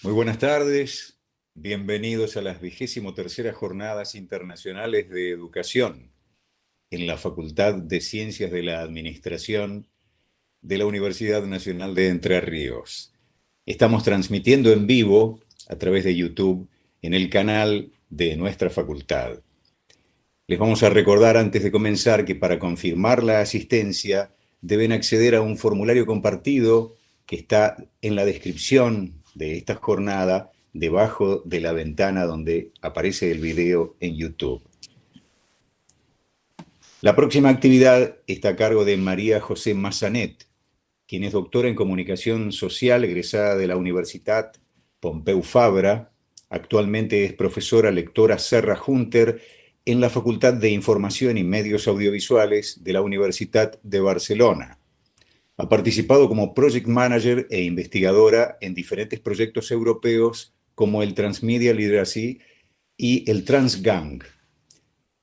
Muy buenas tardes, bienvenidos a las 23ª Jornadas Internacionales de Educación en la Facultad de Ciencias de la Administración de la Universidad Nacional de Entre Ríos. Estamos transmitiendo en vivo a través de YouTube en el canal de nuestra facultad. Les vamos a recordar antes de comenzar que para confirmar la asistencia deben acceder a un formulario compartido que está en la descripción de esta jornada debajo de la ventana donde aparece el video en YouTube. La próxima actividad está a cargo de María José Massanet, quien es doctora en Comunicación Social, egresada de la Universitat Pompeu Fabra. Actualmente es profesora lectora Serra Hunter en la Facultad de Información y Medios Audiovisuales de la Universitat de Barcelona. Ha participado como Project Manager e investigadora en diferentes proyectos europeos como el Transmedia Literacy y el Transgang.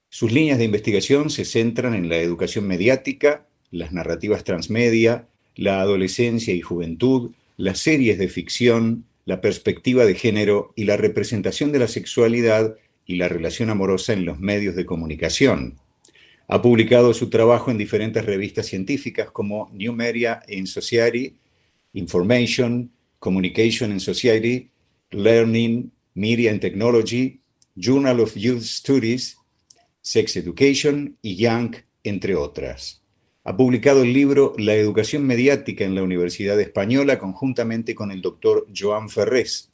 Sus líneas de investigación se centran en la educación mediática, las narrativas transmedia, la adolescencia y juventud, las series de ficción, la perspectiva de género y la representación de la sexualidad y la relación amorosa en los medios de comunicación. Ha publicado su trabajo en diferentes revistas científicas como New Media in Society, Information, Communication in Society, Learning, Media and Technology, Journal of Youth Studies, Sex Education y Young, entre otras. Ha publicado el libro La educación mediática en la Universidad Española conjuntamente con el doctor Joan Ferrés.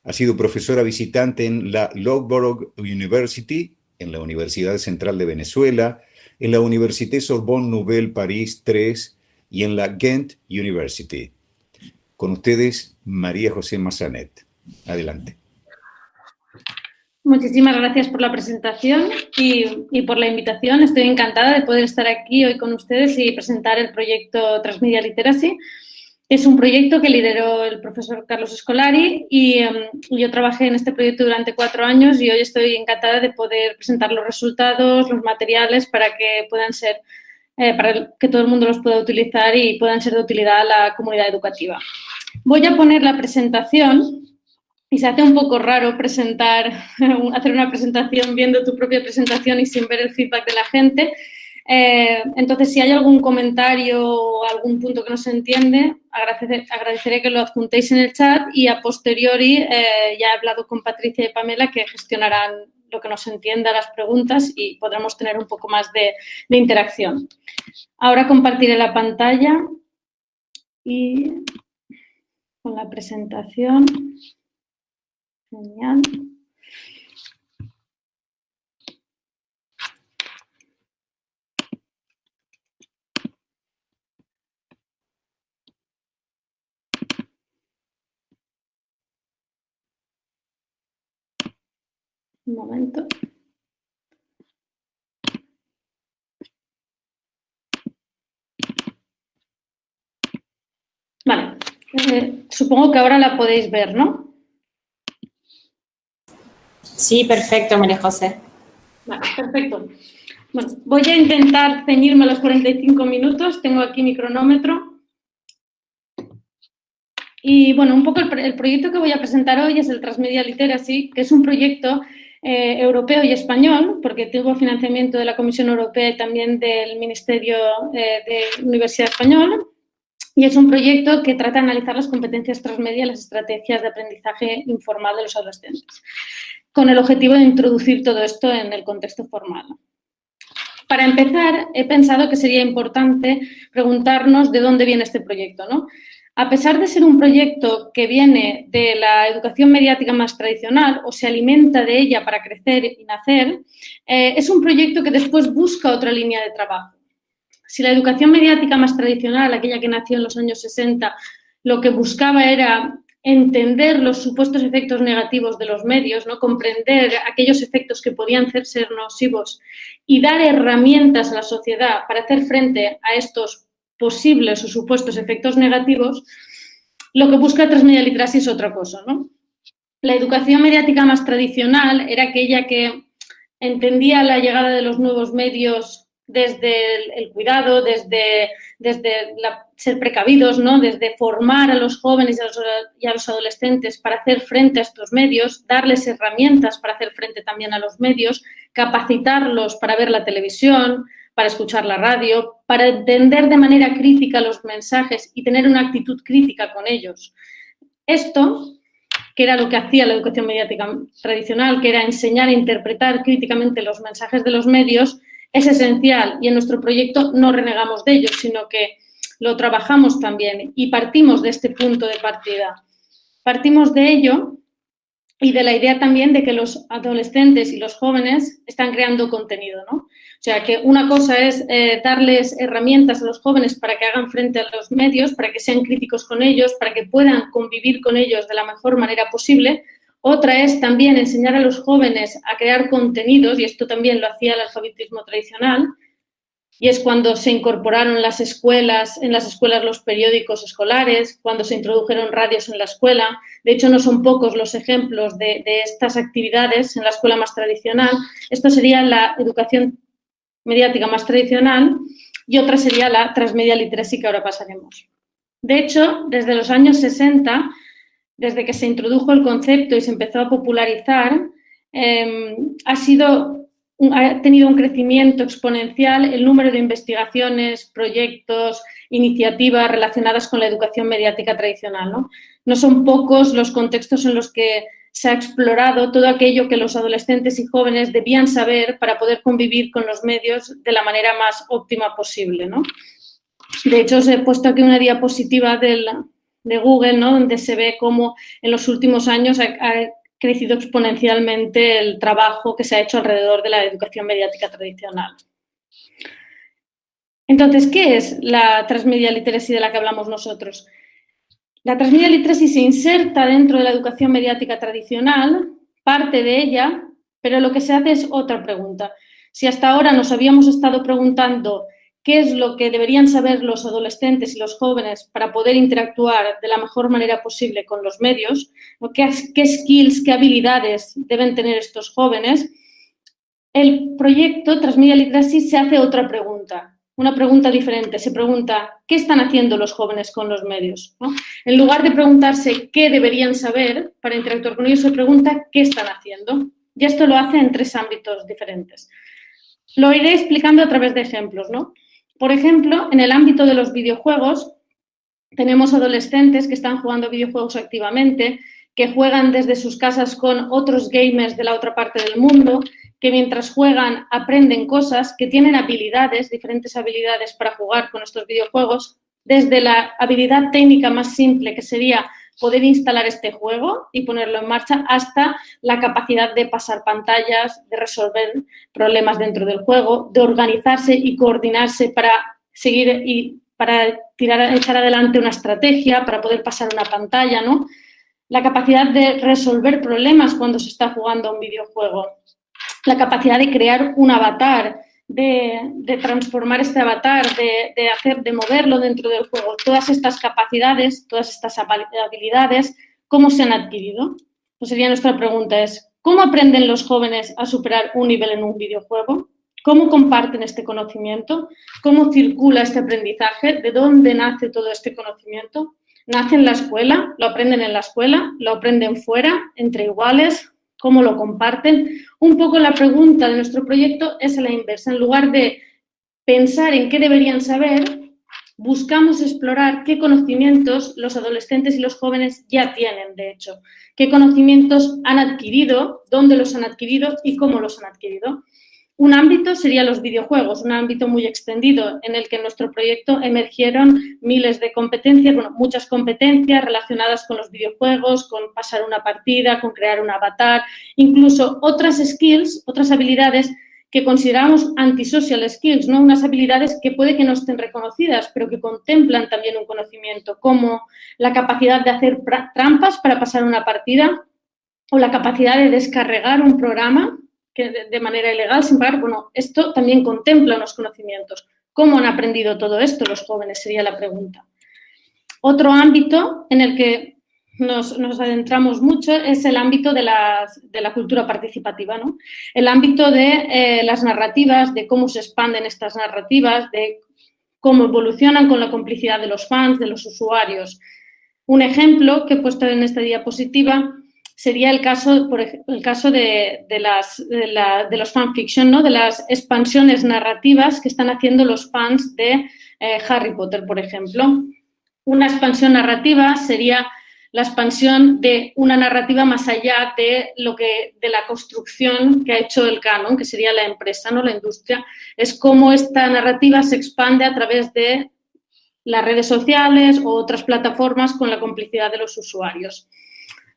Ha sido profesora visitante en la Loughborough University, en la Universidad Central de Venezuela, en la Université Sorbonne Nouvelle Paris III y en la Ghent University. Con ustedes, María José Massanet. Adelante. Muchísimas gracias por la presentación y por la invitación. Estoy encantada de poder estar aquí hoy con ustedes y presentar el proyecto Transmedia Literacy. Es un proyecto que lideró el profesor Carlos Scolari y yo trabajé en este proyecto durante 4 años y hoy estoy encantada de poder presentar los resultados, los materiales para que puedan ser, para que todo el mundo los pueda utilizar y puedan ser de utilidad a la comunidad educativa. Voy a poner la presentación y se hace un poco raro hacer una presentación viendo tu propia presentación y sin ver el feedback de la gente. Entonces, si hay algún comentario o algún punto que no se entiende, agradeceré que lo adjuntéis en el chat y a posteriori ya he hablado con Patricia y Pamela que gestionarán lo que no se entienda, las preguntas y podremos tener un poco más de interacción. Ahora compartiré la pantalla y con la presentación. Genial. Un momento. Vale, supongo que ahora la podéis ver, ¿no? Sí, perfecto, María José. Vale, perfecto. Bueno, voy a intentar ceñirme a los 45 minutos. Tengo aquí mi cronómetro. Y, bueno, un poco el proyecto que voy a presentar hoy es el Transmedia Literacy, que es un proyecto europeo y español, porque tuvo financiamiento de la Comisión Europea y también del Ministerio de Universidad Española. Y es un proyecto que trata de analizar las competencias transmedia y las estrategias de aprendizaje informal de los adolescentes, con el objetivo de introducir todo esto en el contexto formal. Para empezar, he pensado que sería importante preguntarnos de dónde viene este proyecto, ¿no? A pesar de ser un proyecto que viene de la educación mediática más tradicional o se alimenta de ella para crecer y nacer, es un proyecto que después busca otra línea de trabajo. Si la educación mediática más tradicional, aquella que nació en los años 60, lo que buscaba era entender los supuestos efectos negativos de los medios, ¿no? Comprender aquellos efectos que podían ser nocivos y dar herramientas a la sociedad para hacer frente a estos posibles o supuestos efectos negativos, lo que busca Transmedia Literacy es otra cosa, ¿no? La educación mediática más tradicional era aquella que entendía la llegada de los nuevos medios desde el cuidado, desde ser precavidos, ¿no? Desde formar a los jóvenes y a los adolescentes para hacer frente a estos medios, darles herramientas para hacer frente también a los medios, capacitarlos para ver la televisión, para escuchar la radio, para entender de manera crítica los mensajes y tener una actitud crítica con ellos. Esto, que era lo que hacía la educación mediática tradicional, que era enseñar a interpretar críticamente los mensajes de los medios, es esencial y en nuestro proyecto no renegamos de ello, sino que lo trabajamos también y partimos de este punto de partida. Partimos de ello y de la idea también de que los adolescentes y los jóvenes están creando contenido, ¿no? O sea, que una cosa es darles herramientas a los jóvenes para que hagan frente a los medios, para que sean críticos con ellos, para que puedan convivir con ellos de la mejor manera posible. Otra es también enseñar a los jóvenes a crear contenidos, y esto también lo hacía el alfabetismo tradicional, y es cuando se incorporaron en las escuelas los periódicos escolares, cuando se introdujeron radios en la escuela. De hecho, no son pocos los ejemplos de estas actividades en la escuela más tradicional. Esto sería la educación mediática más tradicional y otra sería la transmedia literacy, que ahora pasaremos. De hecho, desde los años 60, desde que se introdujo el concepto y se empezó a popularizar, ha tenido un crecimiento exponencial el número de investigaciones, proyectos, iniciativas relacionadas con la educación mediática tradicional, ¿no? No son pocos los contextos en los que se ha explorado todo aquello que los adolescentes y jóvenes debían saber para poder convivir con los medios de la manera más óptima posible, ¿no? De hecho, os he puesto aquí una diapositiva de Google, ¿no? Donde se ve cómo en los últimos años ha crecido exponencialmente el trabajo que se ha hecho alrededor de la educación mediática tradicional. Entonces, ¿qué es la transmedia literacy de la que hablamos nosotros? La transmedia literacy se inserta dentro de la educación mediática tradicional, parte de ella, pero lo que se hace es otra pregunta. Si hasta ahora nos habíamos estado preguntando qué es lo que deberían saber los adolescentes y los jóvenes para poder interactuar de la mejor manera posible con los medios, qué skills, qué habilidades deben tener estos jóvenes, el proyecto Transmedia Literacy se hace otra pregunta, una pregunta diferente. Se pregunta, ¿qué están haciendo los jóvenes con los medios? ¿No? En lugar de preguntarse qué deberían saber para interactuar con ellos, se pregunta qué están haciendo. Y esto lo hace en 3 ámbitos diferentes. Lo iré explicando a través de ejemplos, ¿no? Por ejemplo, en el ámbito de los videojuegos, tenemos adolescentes que están jugando videojuegos activamente, que juegan desde sus casas con otros gamers de la otra parte del mundo, que mientras juegan aprenden cosas, que tienen habilidades, diferentes habilidades para jugar con estos videojuegos, desde la habilidad técnica más simple, que sería poder instalar este juego y ponerlo en marcha, hasta la capacidad de pasar pantallas, de resolver problemas dentro del juego, de organizarse y coordinarse para seguir y para echar adelante una estrategia, para poder pasar una pantalla, ¿no? La capacidad de resolver problemas cuando se está jugando a un videojuego, la capacidad de crear un avatar, de transformar este avatar, de moverlo dentro del juego. Todas estas capacidades, todas estas habilidades, ¿cómo se han adquirido? Pues sería nuestra pregunta es, ¿cómo aprenden los jóvenes a superar un nivel en un videojuego? ¿Cómo comparten este conocimiento? ¿Cómo circula este aprendizaje? ¿De dónde nace todo este conocimiento? ¿Nace en la escuela? ¿Lo aprenden en la escuela? ¿Lo aprenden fuera, entre iguales? ¿Cómo lo comparten? Un poco la pregunta de nuestro proyecto es a la inversa. En lugar de pensar en qué deberían saber, buscamos explorar qué conocimientos los adolescentes y los jóvenes ya tienen, de hecho. Qué conocimientos han adquirido, dónde los han adquirido y cómo los han adquirido. Un ámbito sería los videojuegos, un ámbito muy extendido en el que en nuestro proyecto emergieron miles de competencias, bueno, muchas competencias relacionadas con los videojuegos, con pasar una partida, con crear un avatar, incluso otras skills, otras habilidades que consideramos antisocial skills, ¿no? Unas habilidades que puede que no estén reconocidas, pero que contemplan también un conocimiento, como la capacidad de hacer trampas para pasar una partida o la capacidad de descargar un programa que de manera ilegal, sin pagar. Bueno, esto también contempla unos conocimientos. ¿Cómo han aprendido todo esto los jóvenes? Sería la pregunta. Otro ámbito en el que nos adentramos mucho es el ámbito de la cultura participativa, ¿no? El ámbito de las narrativas, de cómo se expanden estas narrativas, de cómo evolucionan con la complicidad de los fans, de los usuarios. Un ejemplo que he puesto en esta diapositiva sería el caso de los fanfiction, ¿no? De las expansiones narrativas que están haciendo los fans de Harry Potter, por ejemplo. Una expansión narrativa sería la expansión de una narrativa más allá de la construcción que ha hecho el canon, que sería la empresa, ¿no? La industria. Es cómo esta narrativa se expande a través de las redes sociales o otras plataformas con la complicidad de los usuarios.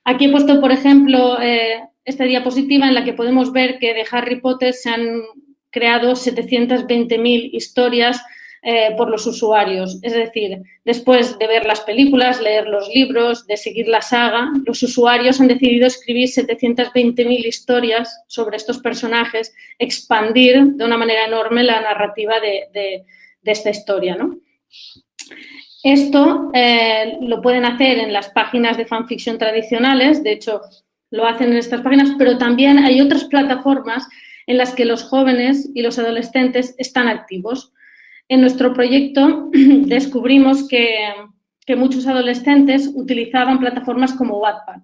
Aquí he puesto, por ejemplo, esta diapositiva en la que podemos ver que de Harry Potter se han creado 720.000 historias por los usuarios. Es decir, después de ver las películas, leer los libros, de seguir la saga, los usuarios han decidido escribir 720.000 historias sobre estos personajes, expandir de una manera enorme la narrativa de esta historia, ¿no? Esto lo pueden hacer en las páginas de fanfiction tradicionales, de hecho lo hacen en estas páginas, pero también hay otras plataformas en las que los jóvenes y los adolescentes están activos. En nuestro proyecto descubrimos que muchos adolescentes utilizaban plataformas como Wattpad.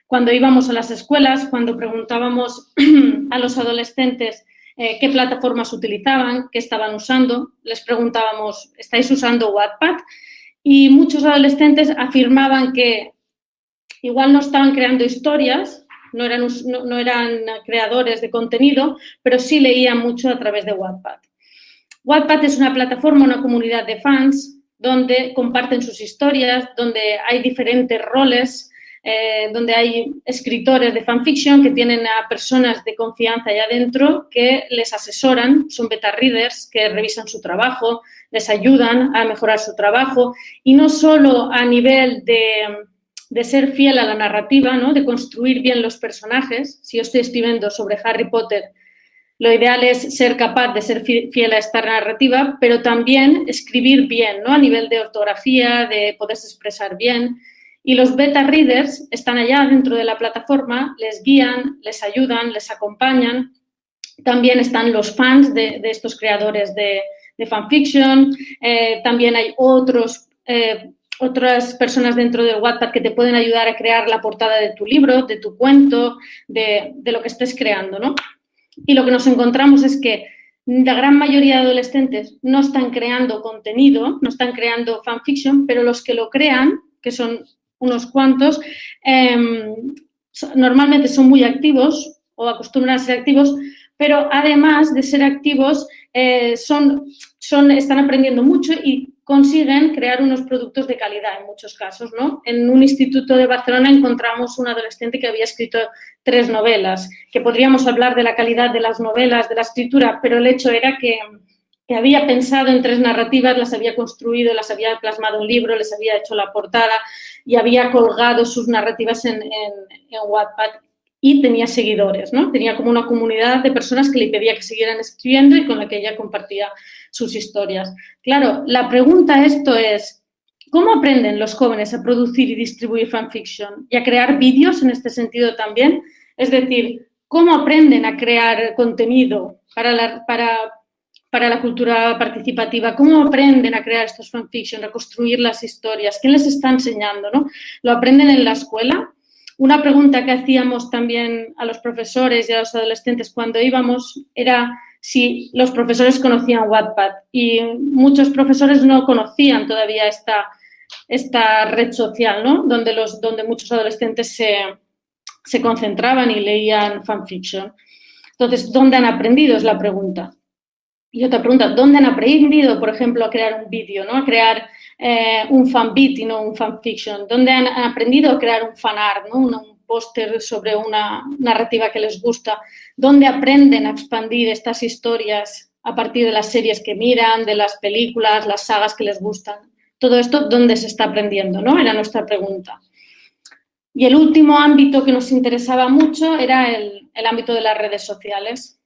Cuando íbamos a las escuelas, cuando preguntábamos a los adolescentes qué plataformas utilizaban, qué estaban usando, les preguntábamos, ¿estáis usando Wattpad? Y muchos adolescentes afirmaban que igual no estaban creando historias, no eran creadores de contenido, pero sí leían mucho a través de Wattpad. Wattpad es una plataforma, una comunidad de fans donde comparten sus historias, donde hay diferentes roles, donde hay escritores de fanfiction que tienen a personas de confianza allá adentro que les asesoran, son beta readers que revisan su trabajo, les ayudan a mejorar su trabajo y no solo a nivel de ser fiel a la narrativa, ¿no? De construir bien los personajes. Si yo estoy escribiendo sobre Harry Potter, lo ideal es ser capaz de ser fiel a esta narrativa, pero también escribir bien, ¿no? A nivel de ortografía, de poderse expresar bien. Y los beta readers están allá dentro de la plataforma, les guían, les ayudan, les acompañan. También están los fans de estos creadores de fanfiction. También hay otras personas dentro del Wattpad que te pueden ayudar a crear la portada de tu libro, de tu cuento, de lo que estés creando, ¿no? Y lo que nos encontramos es que la gran mayoría de adolescentes no están creando contenido, no están creando fanfiction, pero los que lo crean, que son unos cuantos, normalmente son muy activos o acostumbran a ser activos, pero además de ser activos, están aprendiendo mucho y consiguen crear unos productos de calidad en muchos casos, ¿no? En un instituto de Barcelona encontramos un adolescente que había escrito 3 novelas, que podríamos hablar de la calidad de las novelas, de la escritura, pero el hecho era que había pensado en 3 narrativas, las había construido, las había plasmado en un libro, les había hecho la portada y había colgado sus narrativas en Wattpad y tenía seguidores, ¿no? Tenía como una comunidad de personas que le pedía que siguieran escribiendo y con la que ella compartía sus historias. Claro, la pregunta a esto es, ¿cómo aprenden los jóvenes a producir y distribuir fanfiction y a crear vídeos en este sentido también? Es decir, ¿cómo aprenden a crear contenido para la cultura participativa? ¿Cómo aprenden a crear estos fanfiction, a construir las historias? ¿Quién les está enseñando, no? ¿Lo aprenden en la escuela? Una pregunta que hacíamos también a los profesores y a los adolescentes cuando íbamos era si los profesores conocían Wattpad y muchos profesores no conocían todavía esta red social, ¿no? Donde muchos adolescentes se concentraban y leían fanfiction. Entonces, ¿dónde han aprendido? Es la pregunta. Y otra pregunta, ¿dónde han aprendido, por ejemplo, a crear un vídeo, ¿no? A crear un fanbit y no un fanfiction? ¿Dónde han aprendido a crear un fanart, ¿no? Un póster sobre una narrativa que les gusta? ¿Dónde aprenden a expandir estas historias a partir de las series que miran, de las películas, las sagas que les gustan? Todo esto, ¿dónde se está aprendiendo, no? Era nuestra pregunta. Y el último ámbito que nos interesaba mucho era el ámbito de las redes sociales.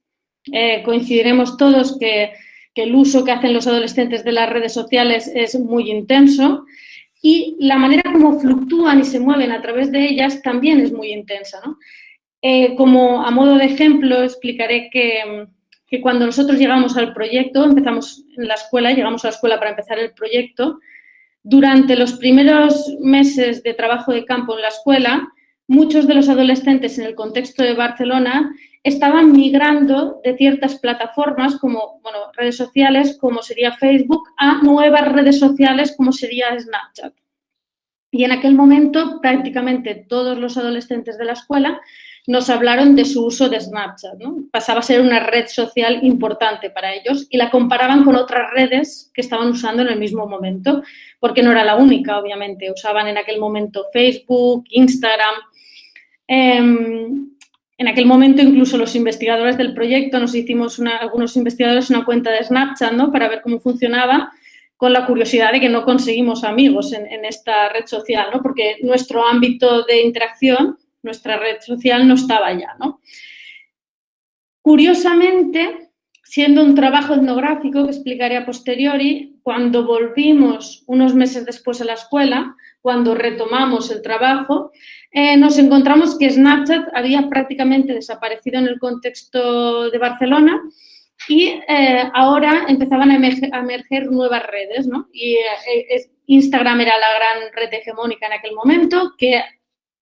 Coincidiremos todos que el uso que hacen los adolescentes de las redes sociales es muy intenso y la manera como fluctúan y se mueven a través de ellas también es muy intensa, ¿no? Como a modo de ejemplo, explicaré que cuando nosotros llegamos al proyecto, empezamos en la escuela, llegamos a la escuela para empezar el proyecto, durante los primeros meses de trabajo de campo en la escuela, muchos de los adolescentes en el contexto de Barcelona estaban migrando de ciertas plataformas como redes sociales, como sería Facebook, a nuevas redes sociales como sería Snapchat. Y en aquel momento prácticamente todos los adolescentes de la escuela nos hablaron de su uso de Snapchat, ¿no? Pasaba a ser una red social importante para ellos y la comparaban con otras redes que estaban usando en el mismo momento, porque no era la única, obviamente. Usaban en aquel momento Facebook, Instagram. En aquel momento incluso los investigadores del proyecto nos hicimos algunos investigadores una cuenta de Snapchat, ¿no? Para ver cómo funcionaba, con la curiosidad de que no conseguimos amigos en esta red social, ¿no? Porque nuestro ámbito de interacción, nuestra red social no estaba ya, ¿no? Curiosamente, siendo un trabajo etnográfico que explicaré a posteriori, cuando volvimos unos meses después a la escuela, cuando retomamos el trabajo, nos encontramos que Snapchat había prácticamente desaparecido en el contexto de Barcelona y ahora empezaban a emerger nuevas redes, ¿no? Y Instagram era la gran red hegemónica en aquel momento, que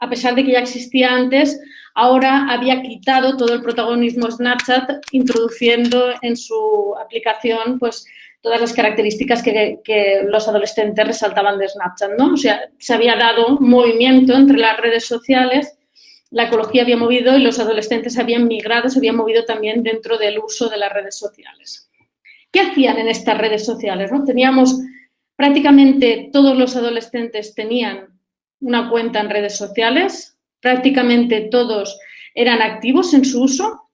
a pesar de que ya existía antes, ahora había quitado todo el protagonismo Snapchat, introduciendo en su aplicación pues todas las características que los adolescentes resaltaban de Snapchat, ¿no? O sea, se había dado movimiento entre las redes sociales, la ecología había movido y los adolescentes habían migrado, se habían movido también dentro del uso de las redes sociales. ¿Qué hacían en estas redes sociales, no? Teníamos, prácticamente todos los adolescentes tenían una cuenta en redes sociales, prácticamente todos eran activos en su uso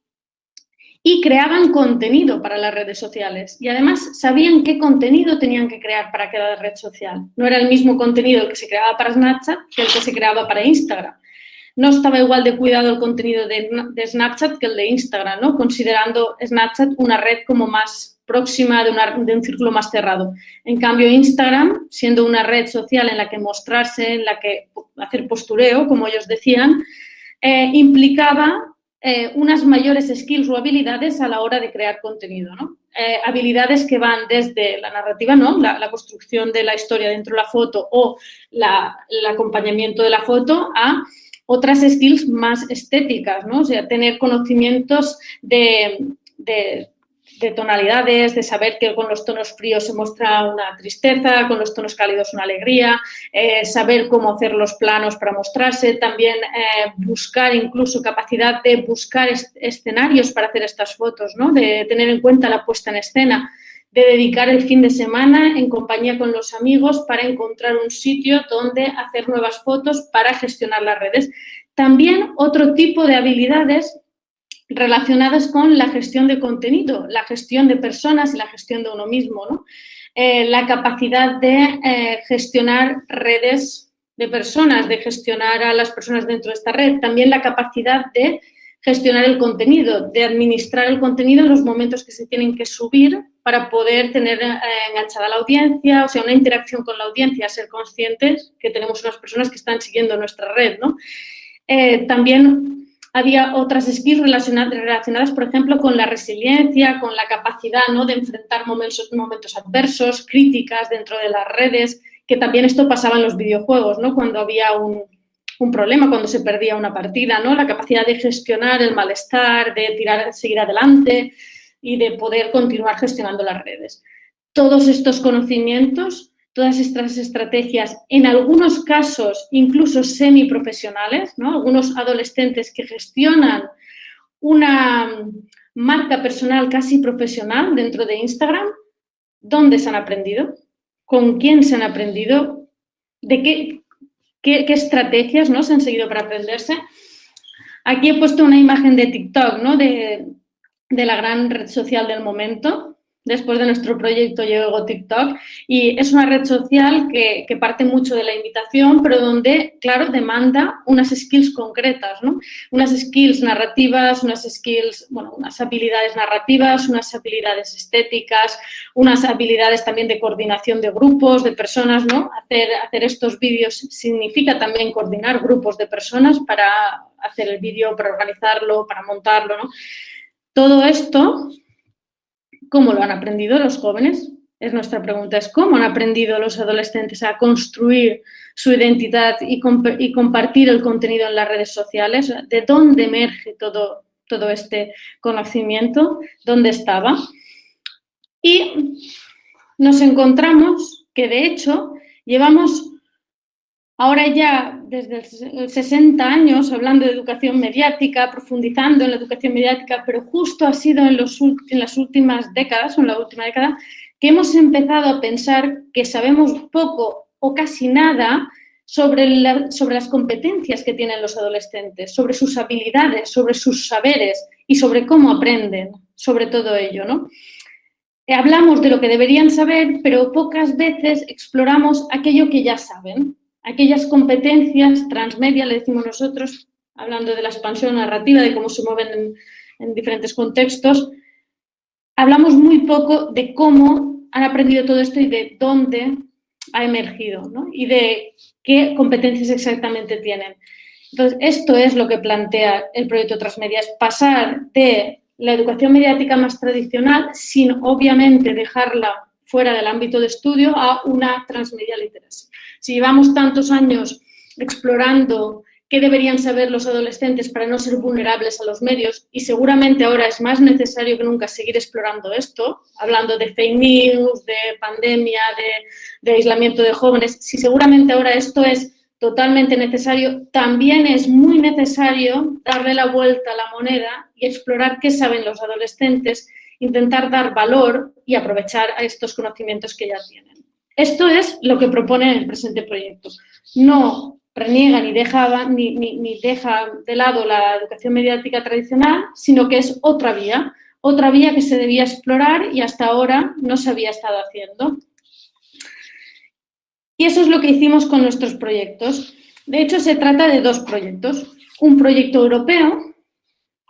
y creaban contenido para las redes sociales. Y además sabían qué contenido tenían que crear para cada red social. No era el mismo contenido el que se creaba para Snapchat que el que se creaba para Instagram. No estaba igual de cuidado el contenido de Snapchat que el de Instagram, ¿no? Considerando Snapchat una red como más próxima de un círculo más cerrado. En cambio, Instagram, siendo una red social en la que mostrarse, en la que hacer postureo, como ellos decían, implicaba unas mayores skills o habilidades a la hora de crear contenido, ¿no? Habilidades que van desde la narrativa, ¿no? La construcción de la historia dentro de la foto o el acompañamiento de la foto a otras skills más estéticas, ¿no? O sea, tener conocimientos de tonalidades, de saber que con los tonos fríos se muestra una tristeza, con los tonos cálidos una alegría, saber cómo hacer los planos para mostrarse, también buscar incluso capacidad de buscar escenarios para hacer estas fotos, ¿no? De tener en cuenta la puesta en escena, de dedicar el fin de semana en compañía con los amigos para encontrar un sitio donde hacer nuevas fotos para gestionar las redes. También otro tipo de habilidades relacionadas con la gestión de contenido, la gestión de personas y la gestión de uno mismo, ¿no? La capacidad de gestionar redes de personas, de gestionar a las personas dentro de esta red. También la capacidad de gestionar el contenido, de administrar el contenido en los momentos que se tienen que subir para poder tener enganchada a la audiencia, o sea, una interacción con la audiencia, ser conscientes que tenemos unas personas que están siguiendo nuestra red, ¿no? También había otras skills relacionadas, por ejemplo, con la resiliencia, con la capacidad, ¿no? De enfrentar momentos adversos, críticas dentro de las redes, que también esto pasaba en los videojuegos, ¿no? Cuando había un problema, cuando se perdía una partida, ¿no? La capacidad de gestionar el malestar, de seguir adelante y de poder continuar gestionando las redes. Todos estos conocimientos, todas estas estrategias, en algunos casos incluso semiprofesionales, ¿no? Algunos adolescentes que gestionan una marca personal casi profesional dentro de Instagram, ¿dónde se han aprendido? ¿Con quién se han aprendido? ¿De qué estrategias, ¿no? Se han seguido para aprenderse? Aquí he puesto una imagen de TikTok, ¿no? De la gran red social del momento. después de nuestro proyecto llegó TikTok, y es una red social que parte mucho de la imitación, pero donde, claro, demanda unas skills concretas, ¿no? Unas skills narrativas, unas habilidades narrativas, unas habilidades estéticas, unas habilidades también de coordinación de grupos, de personas, ¿no? Hacer estos vídeos significa también coordinar grupos de personas para hacer el vídeo, para organizarlo, para montarlo, ¿no? Todo esto, ¿cómo lo han aprendido los jóvenes? Es nuestra pregunta, es cómo han aprendido los adolescentes a construir su identidad y compartir el contenido en las redes sociales. ¿De dónde emerge todo este conocimiento? ¿Dónde estaba? Y nos encontramos que, de hecho, llevamos ahora ya desde 60 años hablando de educación mediática, profundizando en la educación mediática, pero justo ha sido en las últimas décadas, o en la última década, que hemos empezado a pensar que sabemos poco o casi nada sobre las competencias que tienen los adolescentes, sobre sus habilidades, sobre sus saberes y sobre cómo aprenden, sobre todo ello, ¿no? Hablamos de lo que deberían saber, pero pocas veces exploramos aquello que ya saben. Aquellas competencias transmedia, le decimos nosotros, hablando de la expansión narrativa, de cómo se mueven en diferentes contextos, hablamos muy poco de cómo han aprendido todo esto y de dónde ha emergido, ¿no? Y de qué competencias exactamente tienen. Entonces, esto es lo que plantea el proyecto Transmedia, es pasar de la educación mediática más tradicional, sin obviamente dejarla fuera del ámbito de estudio, a una transmedia literacy. Si llevamos tantos años explorando qué deberían saber los adolescentes para no ser vulnerables a los medios, y seguramente ahora es más necesario que nunca seguir explorando esto, hablando de fake news, de pandemia, de aislamiento de jóvenes, si seguramente ahora esto es totalmente necesario, también es muy necesario darle la vuelta a la moneda y explorar qué saben los adolescentes, intentar dar valor y aprovechar a estos conocimientos que ya tienen. Esto es lo que propone el presente proyecto. No reniega ni deja de lado la educación mediática tradicional, sino que es otra vía que se debía explorar y hasta ahora no se había estado haciendo. Y eso es lo que hicimos con nuestros proyectos. De hecho, se trata de dos proyectos. Un proyecto europeo,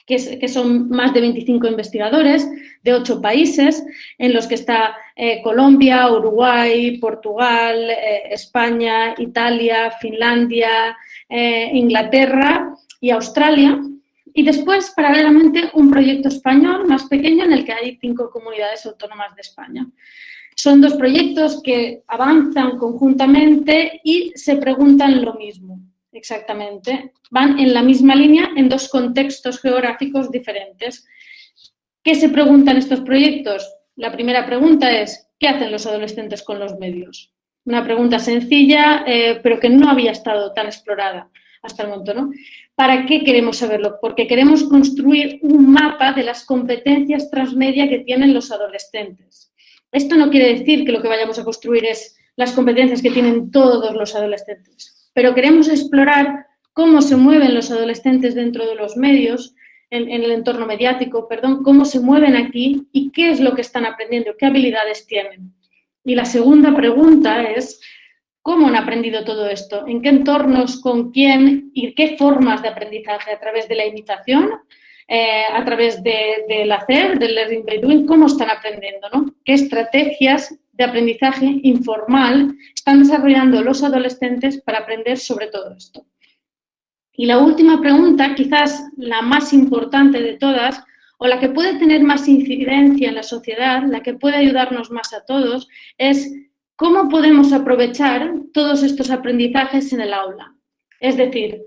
que son más de 25 investigadores de 8 países, en los que está Colombia, Uruguay, Portugal, España, Italia, Finlandia, Inglaterra y Australia. Y después, paralelamente, un proyecto español más pequeño en el que hay 5 comunidades autónomas de España. Son dos proyectos que avanzan conjuntamente y se preguntan lo mismo. Exactamente. Van en la misma línea en dos contextos geográficos diferentes. ¿Qué se preguntan estos proyectos? La primera pregunta es, ¿qué hacen los adolescentes con los medios? Una pregunta sencilla, pero que no había estado tan explorada hasta el momento, ¿no? ¿Para qué queremos saberlo? Porque queremos construir un mapa de las competencias transmedia que tienen los adolescentes. Esto no quiere decir que lo que vayamos a construir es las competencias que tienen todos los adolescentes, pero queremos explorar cómo se mueven los adolescentes dentro de los medios, en el entorno mediático, cómo se mueven aquí y qué es lo que están aprendiendo, qué habilidades tienen. Y la segunda pregunta es, ¿cómo han aprendido todo esto? ¿En qué entornos, con quién y qué formas de aprendizaje? ¿A través de la imitación? A través del hacer, del learning by doing, ¿cómo están aprendiendo, ¿no? ¿Qué estrategias de aprendizaje informal están desarrollando los adolescentes para aprender sobre todo esto? Y la última pregunta, quizás la más importante de todas, o la que puede tener más incidencia en la sociedad, la que puede ayudarnos más a todos, es ¿cómo podemos aprovechar todos estos aprendizajes en el aula? Es decir,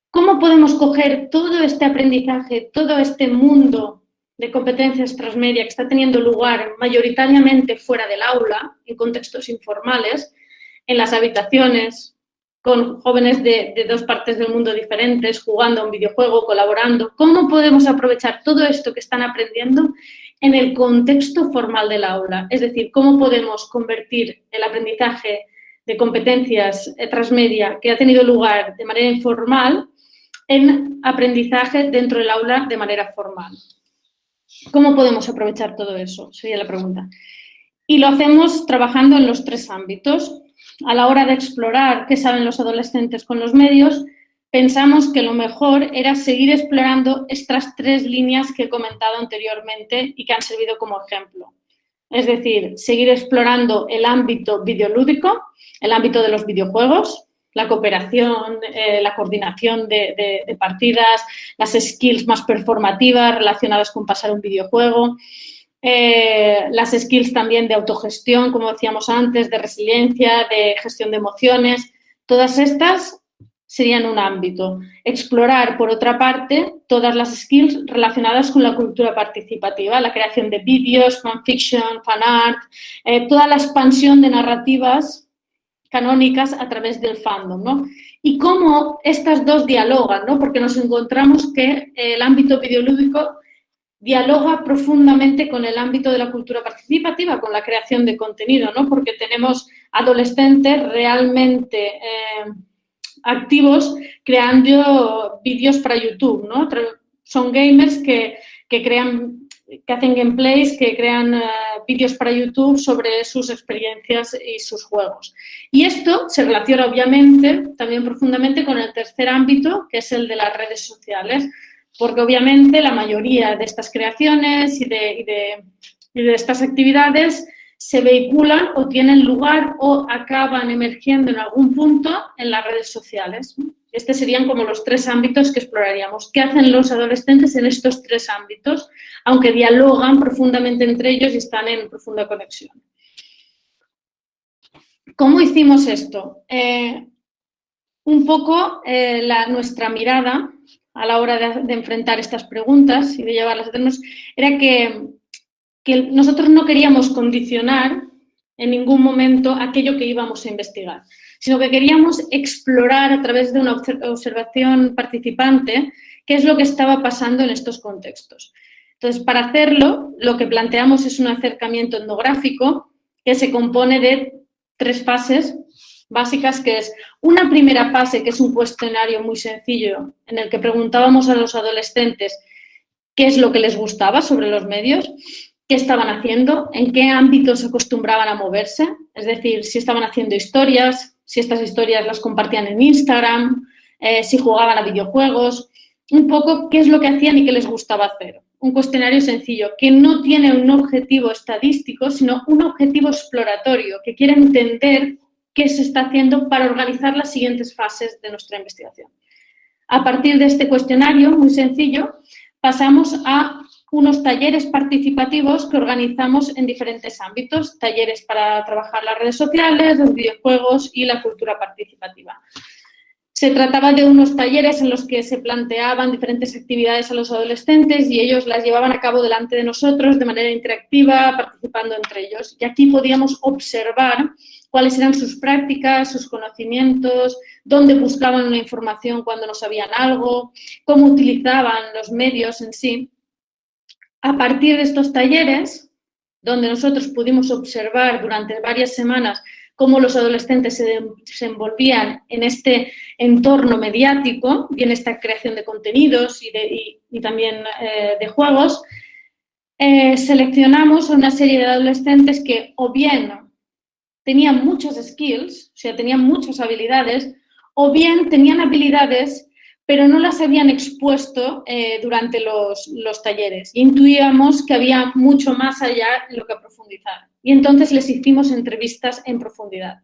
¿cómo podemos coger todo este aprendizaje, todo este mundo de competencias transmedia que está teniendo lugar mayoritariamente fuera del aula, en contextos informales, en las habitaciones, con jóvenes de dos partes del mundo diferentes, jugando a un videojuego, colaborando? ¿Cómo podemos aprovechar todo esto que están aprendiendo en el contexto formal del aula? Es decir, ¿cómo podemos convertir el aprendizaje de competencias transmedia que ha tenido lugar de manera informal en aprendizaje dentro del aula de manera formal? ¿Cómo podemos aprovechar todo eso? Sería la pregunta. Y lo hacemos trabajando en los 3 ámbitos. A la hora de explorar qué saben los adolescentes con los medios, pensamos que lo mejor era seguir explorando estas 3 líneas que he comentado anteriormente y que han servido como ejemplo. Es decir, seguir explorando el ámbito videolúdico, el ámbito de los videojuegos, la cooperación, la coordinación de partidas, las skills más performativas relacionadas con pasar un videojuego, las skills también de autogestión, como decíamos antes, de resiliencia, de gestión de emociones. Todas estas serían un ámbito. Explorar, por otra parte, todas las skills relacionadas con la cultura participativa, la creación de vídeos, fanfiction, fanart, toda la expansión de narrativas canónicas a través del fandom, ¿no? Y cómo estas dos dialogan, ¿no? Porque nos encontramos que el ámbito videolúdico dialoga profundamente con el ámbito de la cultura participativa, con la creación de contenido, ¿no? Porque tenemos adolescentes realmente activos creando vídeos para YouTube, ¿no? Son gamers que hacen gameplays, que crean vídeos para YouTube sobre sus experiencias y sus juegos. Y esto se relaciona obviamente también profundamente con el tercer ámbito, que es el de las redes sociales, porque obviamente la mayoría de estas creaciones y de estas actividades se vehiculan o tienen lugar o acaban emergiendo en algún punto en las redes sociales. Estos serían como los 3 ámbitos que exploraríamos. ¿Qué hacen los adolescentes en estos 3 ámbitos? Aunque dialogan profundamente entre ellos y están en profunda conexión. ¿Cómo hicimos esto? Un poco nuestra mirada a la hora de enfrentar estas preguntas y de llevarlas a términos era que nosotros no queríamos condicionar en ningún momento aquello que íbamos a investigar, sino que queríamos explorar a través de una observación participante qué es lo que estaba pasando en estos contextos. Entonces, para hacerlo, lo que planteamos es un acercamiento etnográfico que se compone de 3 fases básicas, que es una primera fase, que es un cuestionario muy sencillo en el que preguntábamos a los adolescentes qué es lo que les gustaba sobre los medios, qué estaban haciendo, en qué ámbitos se acostumbraban a moverse, es decir, si estaban haciendo historias, si estas historias las compartían en Instagram, si jugaban a videojuegos, un poco qué es lo que hacían y qué les gustaba hacer. Un cuestionario sencillo que no tiene un objetivo estadístico, sino un objetivo exploratorio, que quiere entender qué se está haciendo para organizar las siguientes fases de nuestra investigación. A partir de este cuestionario, muy sencillo, pasamos a unos talleres participativos que organizamos en diferentes ámbitos, talleres para trabajar las redes sociales, los videojuegos y la cultura participativa. Se trataba de unos talleres en los que se planteaban diferentes actividades a los adolescentes y ellos las llevaban a cabo delante de nosotros de manera interactiva, participando entre ellos. Y aquí podíamos observar cuáles eran sus prácticas, sus conocimientos, dónde buscaban una información cuando no sabían algo, cómo utilizaban los medios en sí. A partir de estos talleres, donde nosotros pudimos observar durante varias semanas cómo los adolescentes se desenvolvían en este entorno mediático y en esta creación de contenidos y también de juegos, seleccionamos a una serie de adolescentes que o bien tenían muchas skills, o sea, tenían muchas habilidades, o bien tenían habilidades pero no las habían expuesto durante los talleres. Intuíamos que había mucho más allá en lo que profundizar. Y entonces les hicimos entrevistas en profundidad.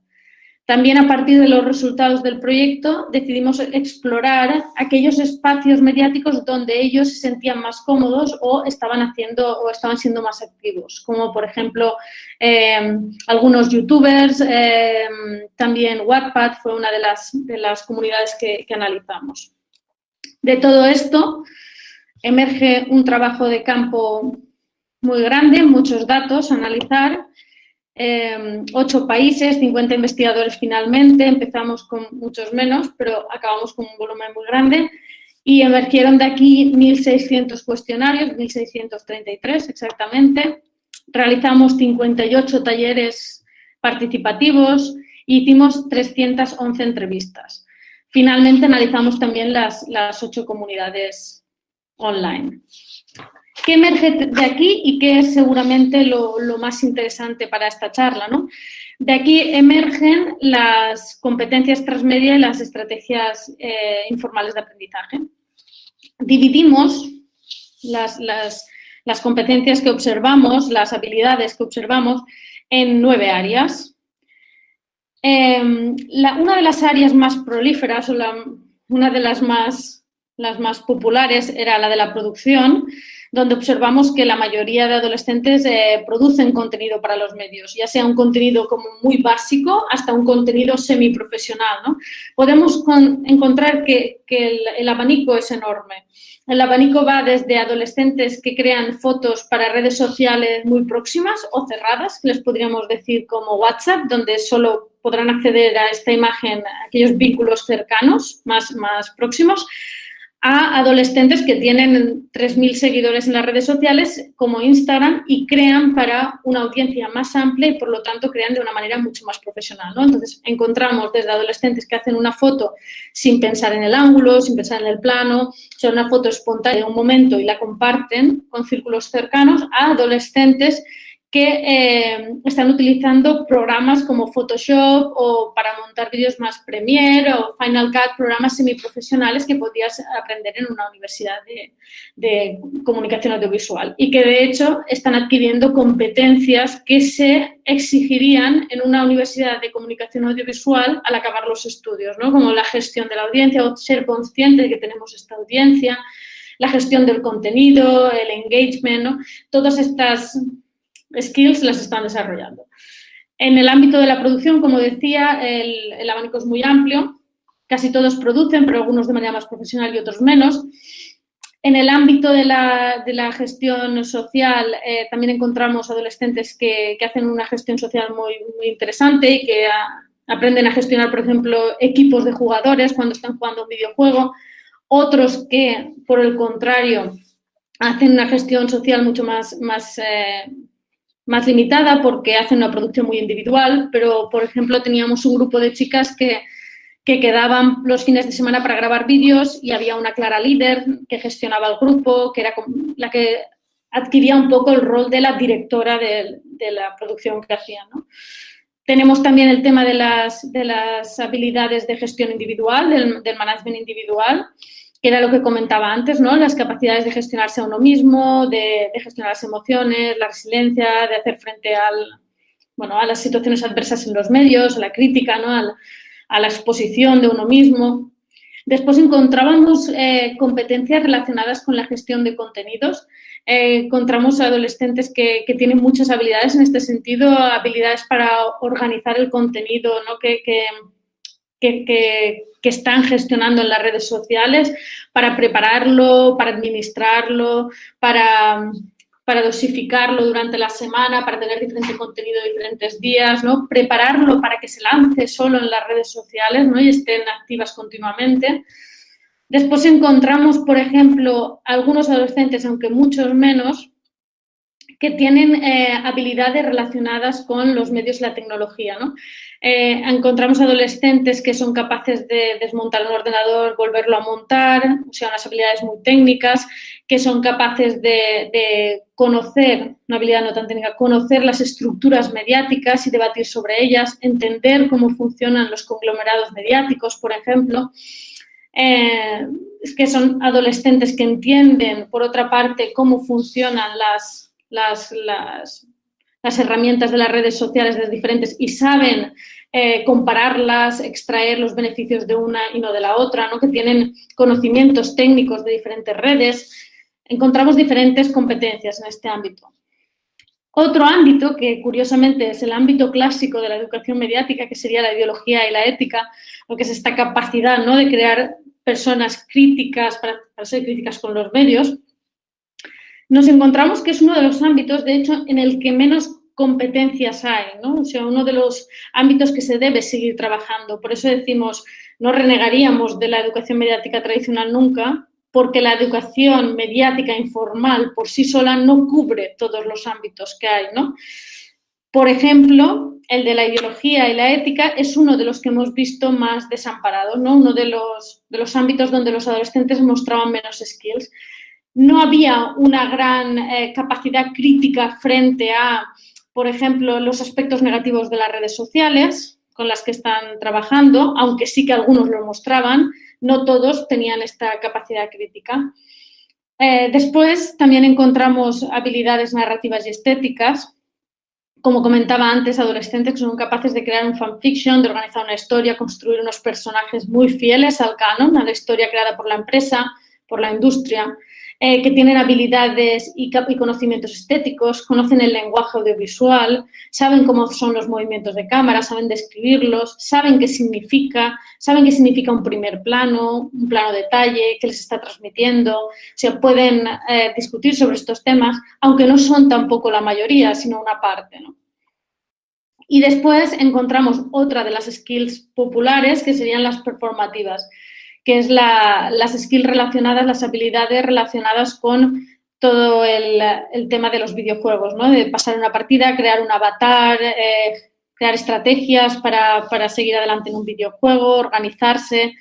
También a partir de los resultados del proyecto decidimos explorar aquellos espacios mediáticos donde ellos se sentían más cómodos o estaban siendo más activos, como por ejemplo algunos youtubers, también Wattpad fue una de las comunidades que analizamos. De todo esto emerge un trabajo de campo muy grande, muchos datos a analizar, 8 países, 50 investigadores finalmente, empezamos con muchos menos, pero acabamos con un volumen muy grande y emergieron de aquí 1.600 cuestionarios, 1.633 exactamente, realizamos 58 talleres participativos e hicimos 311 entrevistas. Finalmente, analizamos también las 8 comunidades online. ¿Qué emerge de aquí y qué es seguramente lo más interesante para esta charla, ¿no? De aquí emergen las competencias transmedia y las estrategias informales de aprendizaje. Dividimos las competencias que observamos, las habilidades que observamos, en 9 áreas. Una de las áreas más prolíferas o una de las más populares era la de la producción, donde observamos que la mayoría de adolescentes producen contenido para los medios, ya sea un contenido como muy básico hasta un contenido semiprofesional, ¿no? Podemos encontrar que el abanico es enorme. El abanico va desde adolescentes que crean fotos para redes sociales muy próximas o cerradas, que les podríamos decir como WhatsApp, donde solo podrán acceder a esta imagen aquellos vínculos cercanos, más próximos, a adolescentes que tienen 3.000 seguidores en las redes sociales como Instagram y crean para una audiencia más amplia y, por lo tanto, crean de una manera mucho más profesional, ¿no? Entonces, encontramos desde adolescentes que hacen una foto sin pensar en el ángulo, sin pensar en el plano, o sea, una foto espontánea de un momento y la comparten con círculos cercanos, a adolescentes que están utilizando programas como Photoshop o para montar vídeos más Premiere o Final Cut, programas semiprofesionales que podías aprender en una universidad de comunicación audiovisual y que, de hecho, están adquiriendo competencias que se exigirían en una universidad de comunicación audiovisual al acabar los estudios, ¿no? Como la gestión de la audiencia o ser consciente de que tenemos esta audiencia, la gestión del contenido, el engagement, ¿no? Todas estas skills las están desarrollando. En el ámbito de la producción, como decía, el abanico es muy amplio. Casi todos producen, pero algunos de manera más profesional y otros menos. En el ámbito de la gestión social, también encontramos adolescentes que hacen una gestión social muy interesante y que aprenden a gestionar, por ejemplo, equipos de jugadores cuando están jugando un videojuego. Otros que, por el contrario, hacen una gestión social mucho más limitada porque hacen una producción muy individual, pero, por ejemplo, teníamos un grupo de chicas que quedaban los fines de semana para grabar vídeos y había una clara líder que gestionaba el grupo, que era la que adquiría un poco el rol de la directora de la producción que hacían, ¿no? Tenemos también el tema de las habilidades de gestión individual, del management individual, que era lo que comentaba antes, ¿no? Las capacidades de gestionarse a uno mismo, de gestionar las emociones, la resiliencia, de hacer frente a las situaciones adversas en los medios, a la crítica, ¿no? A la exposición de uno mismo. Después encontrábamos competencias relacionadas con la gestión de contenidos. Encontramos adolescentes que tienen muchas habilidades en este sentido, habilidades para organizar el contenido, ¿no? que están gestionando en las redes sociales, para prepararlo, para administrarlo, para dosificarlo durante la semana, para tener diferente contenido diferentes días, ¿no? Prepararlo para que se lance solo en las redes sociales, ¿no? Y estén activas continuamente. Después encontramos, por ejemplo, algunos adolescentes, aunque muchos menos, que tienen habilidades relacionadas con los medios y la tecnología, ¿no? Encontramos adolescentes que son capaces de desmontar un ordenador, volverlo a montar, o sea, unas habilidades muy técnicas, que son capaces de conocer, una habilidad no tan técnica, conocer las estructuras mediáticas y debatir sobre ellas, entender cómo funcionan los conglomerados mediáticos, por ejemplo. Es que son adolescentes que entienden, por otra parte, cómo funcionan las herramientas de las redes sociales de diferentes y saben compararlas, extraer los beneficios de una y no de la otra, ¿no? Que tienen conocimientos técnicos de diferentes redes. Encontramos diferentes competencias en este ámbito. Otro ámbito que, curiosamente, es el ámbito clásico de la educación mediática, que sería la ideología y la ética, lo que es esta capacidad, ¿no? De crear personas críticas para ser críticas con los medios. Nos encontramos que es uno de los ámbitos, de hecho, en el que menos competencias hay, ¿no? O sea, uno de los ámbitos que se debe seguir trabajando. Por eso decimos, no renegaríamos de la educación mediática tradicional nunca, porque la educación mediática informal por sí sola no cubre todos los ámbitos que hay, ¿no? Por ejemplo, el de la ideología y la ética es uno de los que hemos visto más desamparados, ¿no? Uno de los ámbitos donde los adolescentes mostraban menos skills. no había una gran capacidad crítica frente a, por ejemplo, los aspectos negativos de las redes sociales con las que están trabajando, aunque sí que algunos lo mostraban, no todos tenían esta capacidad crítica. Después también encontramos habilidades narrativas y estéticas. Como comentaba antes, adolescentes que son capaces de crear un fanfiction, de organizar una historia, construir unos personajes muy fieles al canon, a la historia creada por la empresa, por la industria, que tienen habilidades y conocimientos estéticos, conocen el lenguaje audiovisual, saben cómo son los movimientos de cámara, saben describirlos, saben qué significa un primer plano, un plano detalle, qué les está transmitiendo. O sea, pueden discutir sobre estos temas, aunque no son tampoco la mayoría, sino una parte, ¿no? Y después encontramos otra de las skills populares, que serían las performativas, que es las skills relacionadas, las habilidades relacionadas con todo el tema de los videojuegos, ¿no? De pasar una partida, crear un avatar, crear estrategias para seguir adelante en un videojuego, organizarse.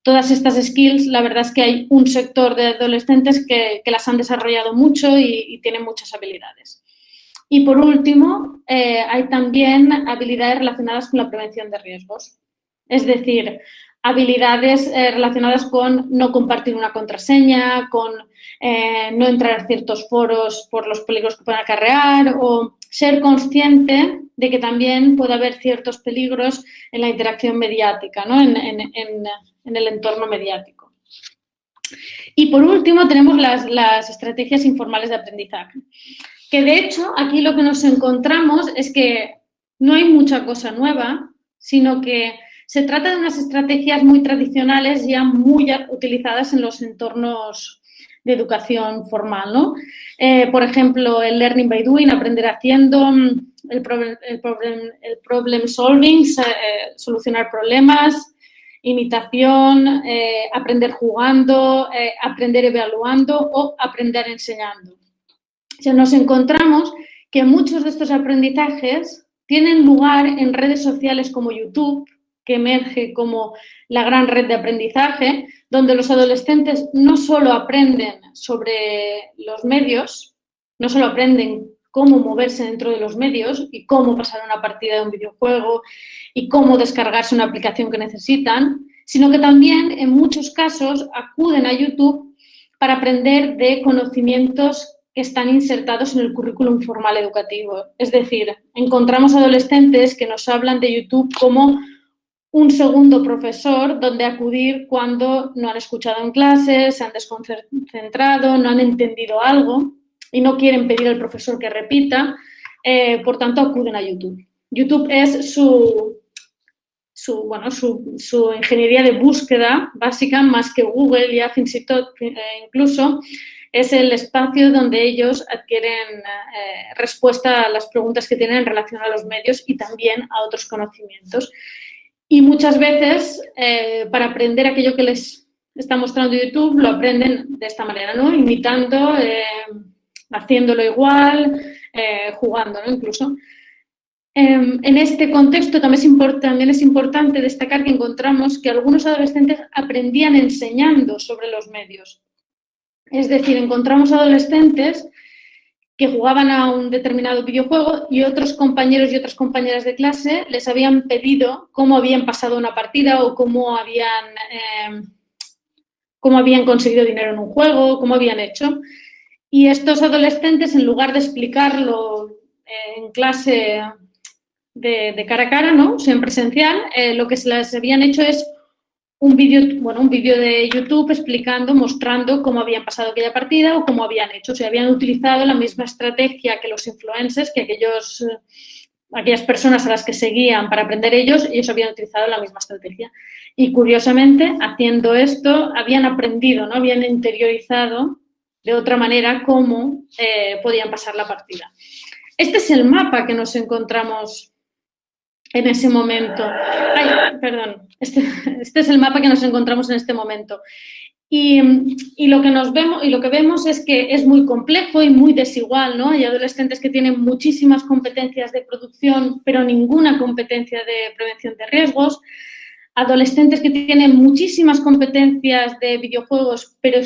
Todas estas skills, la verdad es que hay un sector de adolescentes que las han desarrollado mucho y tienen muchas habilidades. Y por último, hay también habilidades relacionadas con la prevención de riesgos. Es decir, habilidades relacionadas con no compartir una contraseña, con no entrar a ciertos foros por los peligros que pueden acarrear, o ser consciente de que también puede haber ciertos peligros en la interacción mediática, ¿no? en el entorno mediático. Y por último tenemos las estrategias informales de aprendizaje, que de hecho aquí lo que nos encontramos es que no hay mucha cosa nueva, sino que se trata de unas estrategias muy tradicionales ya muy utilizadas en los entornos de educación formal, ¿no? Por ejemplo, el learning by doing, aprender haciendo, el problem solving, solucionar problemas, imitación, aprender jugando, aprender evaluando o aprender enseñando. O sea, nos encontramos que muchos de estos aprendizajes tienen lugar en redes sociales como YouTube, que emerge como la gran red de aprendizaje, donde los adolescentes no solo aprenden sobre los medios, no solo aprenden cómo moverse dentro de los medios y cómo pasar una partida de un videojuego y cómo descargarse una aplicación que necesitan, sino que también en muchos casos acuden a YouTube para aprender de conocimientos que están insertados en el currículum formal educativo. Es decir, encontramos adolescentes que nos hablan de YouTube como un segundo profesor donde acudir cuando no han escuchado en clase, se han desconcentrado, no han entendido algo y no quieren pedir al profesor que repita, por tanto acuden a YouTube. YouTube es su ingeniería de búsqueda básica, más que Google, ya fins i tot, incluso es el espacio donde ellos adquieren respuesta a las preguntas que tienen en relación a los medios y también a otros conocimientos. Y muchas veces, para aprender aquello que les está mostrando YouTube, lo aprenden de esta manera, ¿no? Imitando, haciéndolo igual, jugando, ¿no? Incluso. En este contexto también es importante destacar que encontramos que algunos adolescentes aprendían enseñando sobre los medios. Es decir, encontramos adolescentes que jugaban a un determinado videojuego y otros compañeros y otras compañeras de clase les habían pedido cómo habían pasado una partida o cómo habían conseguido dinero en un juego, cómo habían hecho. Y estos adolescentes, en lugar de explicarlo en clase de cara a cara, ¿no? O sea, en presencial, lo que se les habían hecho es un vídeo de YouTube explicando, mostrando cómo habían pasado aquella partida o cómo habían hecho. O sea, habían utilizado la misma estrategia que los influencers, que aquellas personas a las que seguían para aprender ellos habían utilizado la misma estrategia. Y curiosamente, haciendo esto, habían aprendido, ¿no? Habían interiorizado de otra manera cómo podían pasar la partida. Este es el mapa que nos encontramos en ese momento. Este es el mapa que nos encontramos en este momento. Y lo que vemos es que es muy complejo y muy desigual, ¿no? Hay adolescentes que tienen muchísimas competencias de producción, pero ninguna competencia de prevención de riesgos. Adolescentes que tienen muchísimas competencias de videojuegos, pero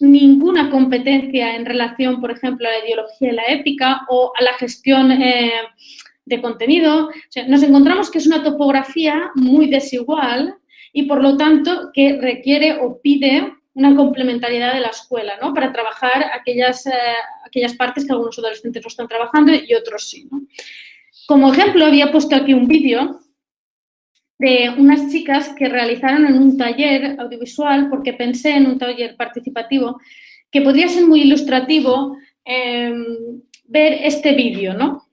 ninguna competencia en relación, por ejemplo, a la ideología y la ética o a la gestión de contenido. O sea, nos encontramos que es una topografía muy desigual y, por lo tanto, que requiere o pide una complementariedad de la escuela, ¿no? Para trabajar aquellas partes que algunos adolescentes no están trabajando y otros sí, ¿no? Como ejemplo, había puesto aquí un vídeo de unas chicas que realizaron en un taller audiovisual, porque pensé en un taller participativo, que podría ser muy ilustrativo ver este vídeo, ¿no?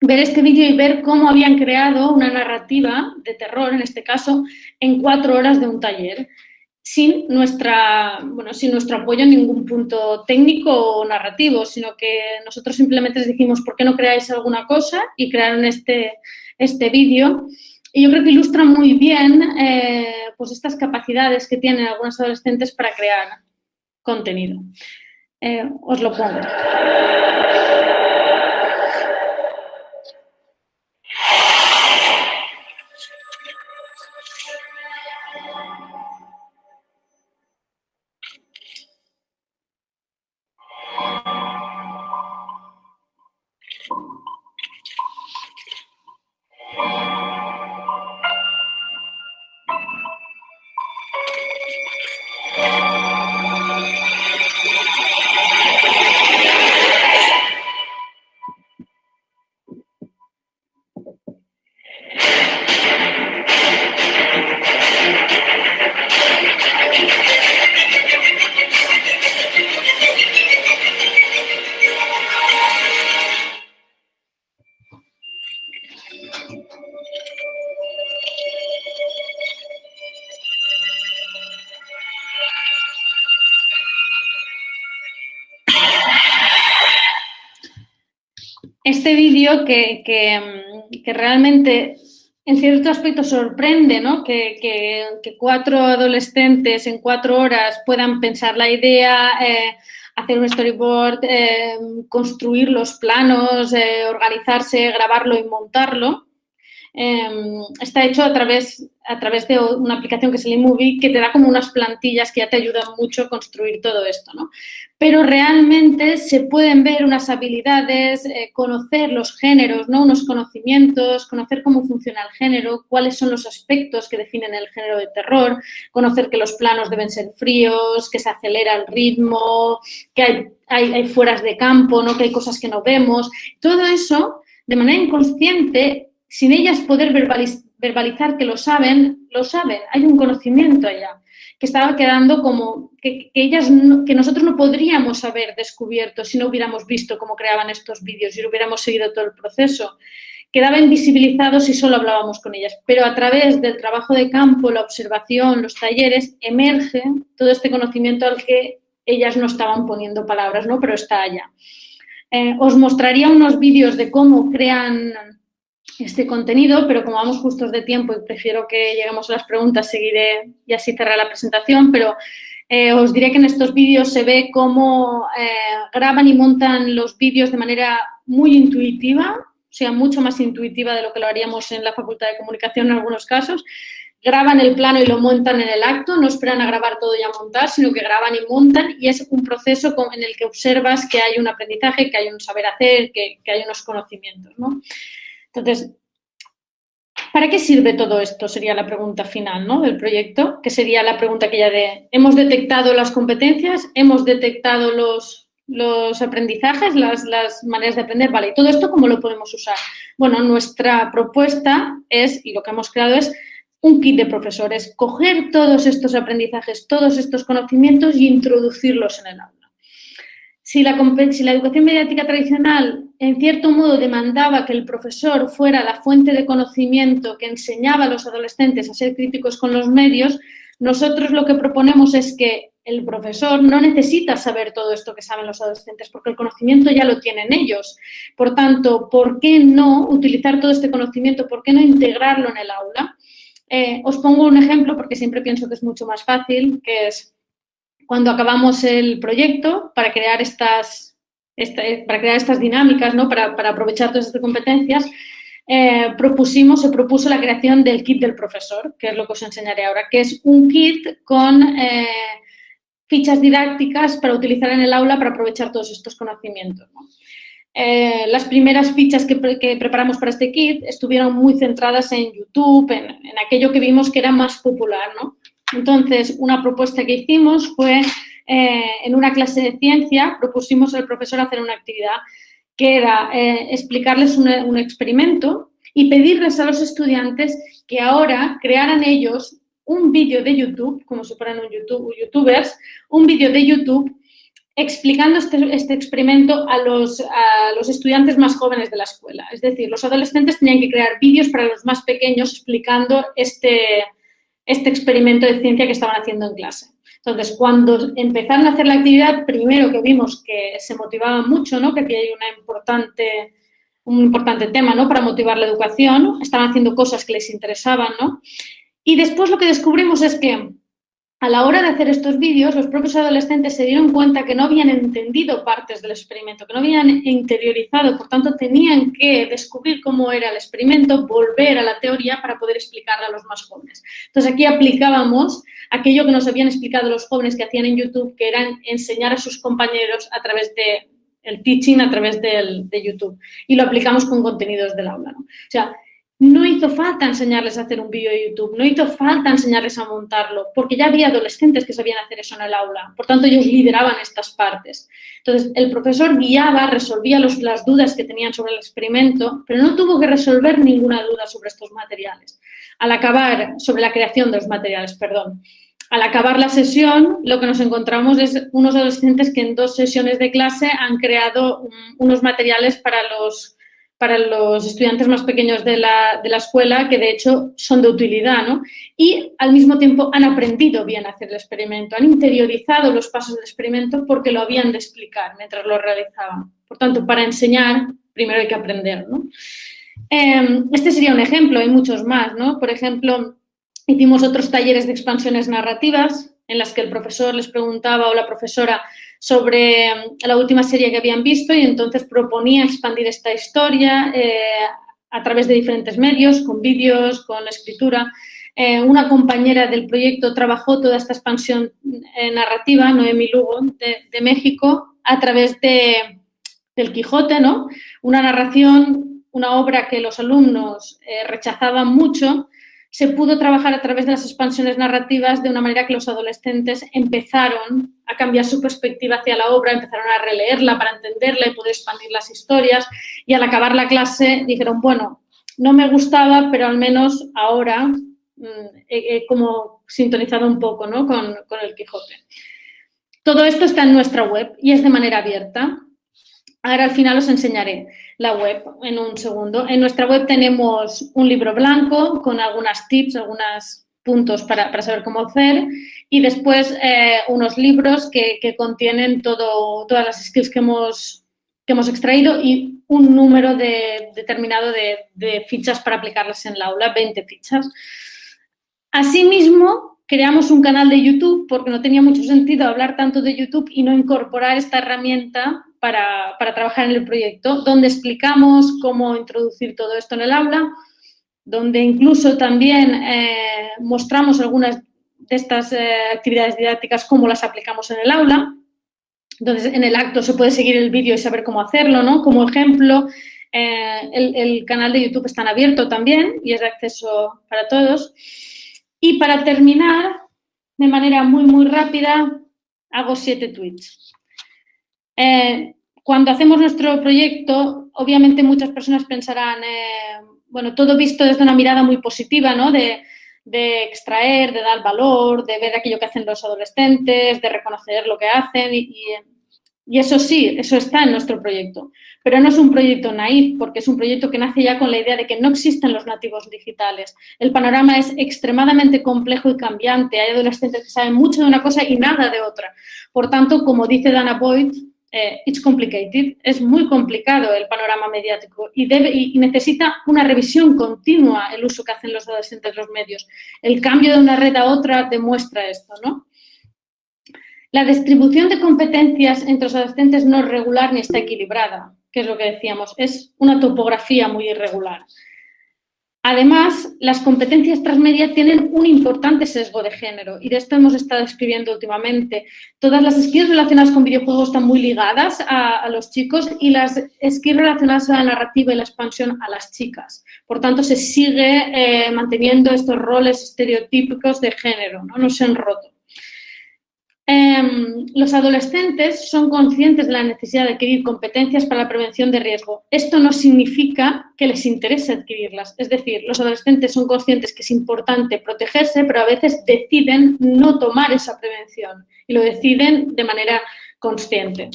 Ver este vídeo y ver cómo habían creado una narrativa de terror, en este caso, en 4 horas de un taller, sin nuestro apoyo en ningún punto técnico o narrativo, sino que nosotros simplemente les dijimos, ¿por qué no creáis alguna cosa? Y crearon este vídeo. Y yo creo que ilustra muy bien pues estas capacidades que tienen algunos adolescentes para crear contenido. Os lo pongo. Este vídeo que realmente en cierto aspecto sorprende, ¿no? Que 4 adolescentes en 4 horas puedan pensar la idea, hacer un storyboard, construir los planos, organizarse, grabarlo y montarlo. Está hecho a través de una aplicación que es el iMovie, que te da como unas plantillas que ya te ayudan mucho a construir todo esto, ¿no? Pero realmente se pueden ver unas habilidades, conocer los géneros, ¿no? Unos conocimientos, conocer cómo funciona el género, cuáles son los aspectos que definen el género de terror, conocer que los planos deben ser fríos, que se acelera el ritmo, que hay fueras de campo, ¿no? Que hay cosas que no vemos. Todo eso, de manera inconsciente, sin ellas poder verbalizar que lo saben, hay un conocimiento allá, que estaba quedando como que nosotros no podríamos haber descubierto si no hubiéramos visto cómo creaban estos vídeos y no hubiéramos seguido todo el proceso. Quedaba invisibilizado si solo hablábamos con ellas, pero a través del trabajo de campo, la observación, los talleres, emerge todo este conocimiento al que ellas no estaban poniendo palabras, ¿no? Pero está allá. Os mostraría unos vídeos de cómo crean este contenido, pero como vamos justos de tiempo y prefiero que lleguemos a las preguntas, seguiré y así cerraré la presentación, pero os diré que en estos vídeos se ve cómo graban y montan los vídeos de manera muy intuitiva, o sea, mucho más intuitiva de lo que lo haríamos en la Facultad de Comunicación en algunos casos. Graban el plano y lo montan en el acto, no esperan a grabar todo y a montar, sino que graban y montan, y es un proceso en el que observas que hay un aprendizaje, que hay un saber hacer, que hay unos conocimientos, ¿no? Entonces, ¿para qué sirve todo esto? Sería la pregunta final, ¿no? Del proyecto, que sería la pregunta que ya hemos detectado las competencias, hemos detectado los aprendizajes, las maneras de aprender, vale, ¿y todo esto cómo lo podemos usar? Bueno, nuestra propuesta es, y lo que hemos creado es, un kit de profesores, coger todos estos aprendizajes, todos estos conocimientos y introducirlos en el aula. Si la educación mediática tradicional, en cierto modo, demandaba que el profesor fuera la fuente de conocimiento que enseñaba a los adolescentes a ser críticos con los medios, nosotros lo que proponemos es que el profesor no necesita saber todo esto que saben los adolescentes, porque el conocimiento ya lo tienen ellos. Por tanto, ¿por qué no utilizar todo este conocimiento? ¿Por qué no integrarlo en el aula? Os pongo un ejemplo, porque siempre pienso que es mucho más fácil, que es cuando acabamos el proyecto para crear estas dinámicas, ¿no? Para aprovechar todas estas competencias, se propuso la creación del kit del profesor, que es lo que os enseñaré ahora, que es un kit con fichas didácticas para utilizar en el aula para aprovechar todos estos conocimientos, ¿no? Las primeras fichas que preparamos para este kit estuvieron muy centradas en YouTube, en aquello que vimos que era más popular, ¿no? Entonces, una propuesta que hicimos fue, en una clase de ciencia, propusimos al profesor hacer una actividad que era explicarles un experimento y pedirles a los estudiantes que ahora crearan ellos un vídeo de YouTube, como si fueran youtubers, un vídeo de YouTube explicando este experimento a los estudiantes más jóvenes de la escuela. Es decir, los adolescentes tenían que crear vídeos para los más pequeños explicando este experimento de ciencia que estaban haciendo en clase. Entonces, cuando empezaron a hacer la actividad, primero que vimos que se motivaban mucho, ¿no? Que aquí hay un importante tema, ¿no? Para motivar la educación, estaban haciendo cosas que les interesaban, ¿no? Y después lo que descubrimos es que a la hora de hacer estos vídeos, los propios adolescentes se dieron cuenta que no habían entendido partes del experimento, que no habían interiorizado, por tanto, tenían que descubrir cómo era el experimento, volver a la teoría para poder explicarla a los más jóvenes. Entonces, aquí aplicábamos aquello que nos habían explicado los jóvenes que hacían en YouTube, que eran enseñar a sus compañeros a través de el teaching, a través de YouTube. Y lo aplicamos con contenidos del aula, ¿no? O sea, no hizo falta enseñarles a hacer un vídeo de YouTube, no hizo falta enseñarles a montarlo, porque ya había adolescentes que sabían hacer eso en el aula. Por tanto, ellos lideraban estas partes. Entonces, el profesor guiaba, resolvía las dudas que tenían sobre el experimento, pero no tuvo que resolver ninguna duda sobre estos materiales. Al acabar, sobre la creación de los materiales, perdón. Al acabar la sesión, lo que nos encontramos es unos adolescentes que en 2 sesiones de clase han creado unos materiales para los estudiantes más pequeños de la escuela, que de hecho son de utilidad, ¿no? Y al mismo tiempo han aprendido bien a hacer el experimento, han interiorizado los pasos del experimento porque lo habían de explicar mientras lo realizaban. Por tanto, para enseñar, primero hay que aprender, ¿no? Este sería un ejemplo, hay muchos más, ¿no? Por ejemplo, hicimos otros talleres de expansiones narrativas en las que el profesor les preguntaba o la profesora sobre la última serie que habían visto y entonces proponía expandir esta historia a través de diferentes medios, con vídeos, con escritura. Una compañera del proyecto trabajó toda esta expansión narrativa, Noemi Lugo, de México, a través del Quijote, ¿no? Una narración, una obra que los alumnos rechazaban mucho, se pudo trabajar a través de las expansiones narrativas de una manera que los adolescentes empezaron a cambiar su perspectiva hacia la obra, empezaron a releerla para entenderla y poder expandir las historias y al acabar la clase dijeron, bueno, no me gustaba, pero al menos ahora he como sintonizado un poco, ¿no? con el Quijote. Todo esto está en nuestra web y es de manera abierta. Ahora al final os enseñaré la web en un segundo. En nuestra web tenemos un libro blanco con algunas tips, algunos puntos para saber cómo hacer y después unos libros que contienen todas las skills que hemos extraído y un número determinado de fichas para aplicarlas en el aula, 20 fichas. Asimismo, creamos un canal de YouTube porque no tenía mucho sentido hablar tanto de YouTube y no incorporar esta herramienta para trabajar en el proyecto, donde explicamos cómo introducir todo esto en el aula, donde incluso también mostramos algunas de estas actividades didácticas, cómo las aplicamos en el aula. Entonces, en el acto se puede seguir el vídeo y saber cómo hacerlo, ¿no? Como ejemplo, el canal de YouTube está en abierto también y es de acceso para todos. Y para terminar, de manera muy, muy rápida, hago 7 tweets. Cuando hacemos nuestro proyecto, obviamente muchas personas pensarán, bueno, todo visto desde una mirada muy positiva, ¿no? De extraer, de dar valor, de ver aquello que hacen los adolescentes, de reconocer lo que hacen y eso sí, eso está en nuestro proyecto. Pero no es un proyecto naif, porque es un proyecto que nace ya con la idea de que no existen los nativos digitales. El panorama es extremadamente complejo y cambiante. Hay adolescentes que saben mucho de una cosa y nada de otra. Por tanto, como dice Dana Boyd, it's complicated. Es muy complicado el panorama mediático y necesita una revisión continua el uso que hacen los adolescentes de los medios. El cambio de una red a otra demuestra esto, ¿no? La distribución de competencias entre los adolescentes no es regular ni está equilibrada, que es lo que decíamos, es una topografía muy irregular. Además, las competencias transmedia tienen un importante sesgo de género y de esto hemos estado escribiendo últimamente. Todas las skills relacionadas con videojuegos están muy ligadas a los chicos y las skills relacionadas a la narrativa y la expansión a las chicas. Por tanto, se sigue manteniendo estos roles estereotípicos de género, no se han roto. Los adolescentes son conscientes de la necesidad de adquirir competencias para la prevención de riesgo. Esto no significa que les interese adquirirlas. Es decir, los adolescentes son conscientes que es importante protegerse, pero a veces deciden no tomar esa prevención y lo deciden de manera consciente.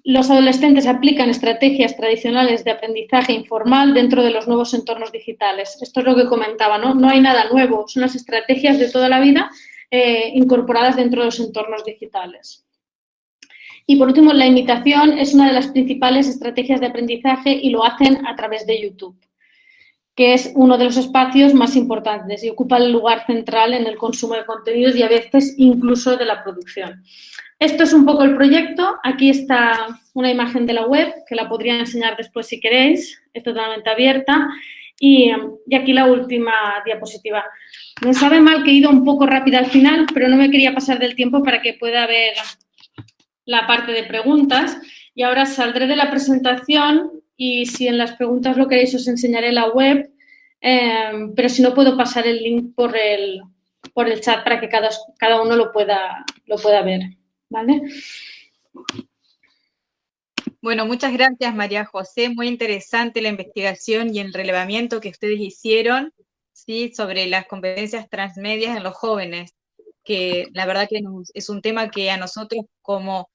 Los adolescentes aplican estrategias tradicionales de aprendizaje informal dentro de los nuevos entornos digitales. Esto es lo que comentaba, ¿no? No hay nada nuevo, son las estrategias de toda la vida incorporadas dentro de los entornos digitales. Y por último, la imitación es una de las principales estrategias de aprendizaje y lo hacen a través de YouTube, que es uno de los espacios más importantes y ocupa el lugar central en el consumo de contenidos y a veces incluso de la producción. Esto es un poco el proyecto. Aquí está una imagen de la web que la podría enseñar después si queréis. Es totalmente abierta. Y aquí la última diapositiva. Me sabe mal que he ido un poco rápida al final, pero no me quería pasar del tiempo para que pueda ver la parte de preguntas. Y ahora saldré de la presentación y si en las preguntas lo queréis os enseñaré la web, pero si no puedo pasar el link por el chat para que cada uno lo pueda ver, ¿vale? Bueno, muchas gracias, María José. Muy interesante la investigación y el relevamiento que ustedes hicieron, ¿sí?, sobre las competencias transmedias en los jóvenes, que la verdad que es un tema que a nosotros como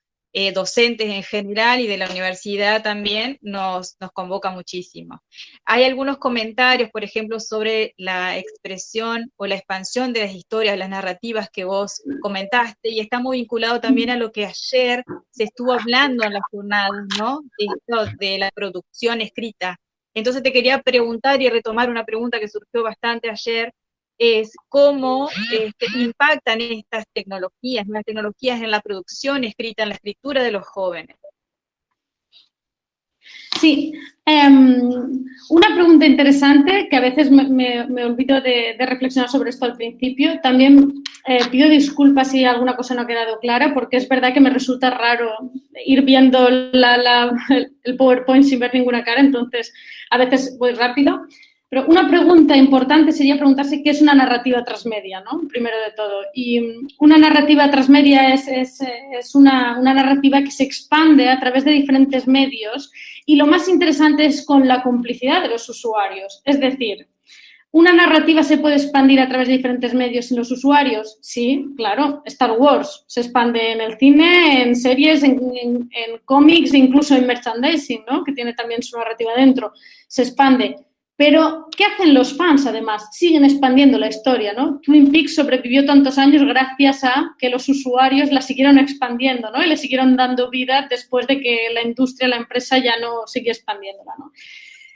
docentes en general y de la universidad también nos convoca muchísimo. Hay algunos comentarios, por ejemplo, sobre la expresión o la expansión de las historias, las narrativas que vos comentaste, y está muy vinculado también a lo que ayer se estuvo hablando en las jornadas, ¿no?, de la producción escrita. Entonces te quería preguntar y retomar una pregunta que surgió bastante ayer, es cómo impactan estas tecnologías, las tecnologías en la producción escrita, en la escritura de los jóvenes. Sí, una pregunta interesante que a veces me olvido de reflexionar sobre esto al principio. También pido disculpas si alguna cosa no ha quedado clara, porque es verdad que me resulta raro ir viendo el PowerPoint sin ver ninguna cara, entonces a veces voy rápido. Pero una pregunta importante sería preguntarse qué es una narrativa transmedia, ¿no? Primero de todo. Y una narrativa transmedia es una narrativa que se expande a través de diferentes medios y lo más interesante es con la complicidad de los usuarios. Es decir, ¿una narrativa se puede expandir a través de diferentes medios sin los usuarios? Sí, claro. Star Wars se expande en el cine, en series, en cómics, incluso en merchandising, ¿no?, que tiene también su narrativa dentro. Se expande. Pero, ¿qué hacen los fans, además? Siguen expandiendo la historia, ¿no? Twin Peaks sobrevivió tantos años gracias a que los usuarios la siguieron expandiendo, ¿no? Y le siguieron dando vida después de que la industria, la empresa ya no sigue expandiéndola, ¿no?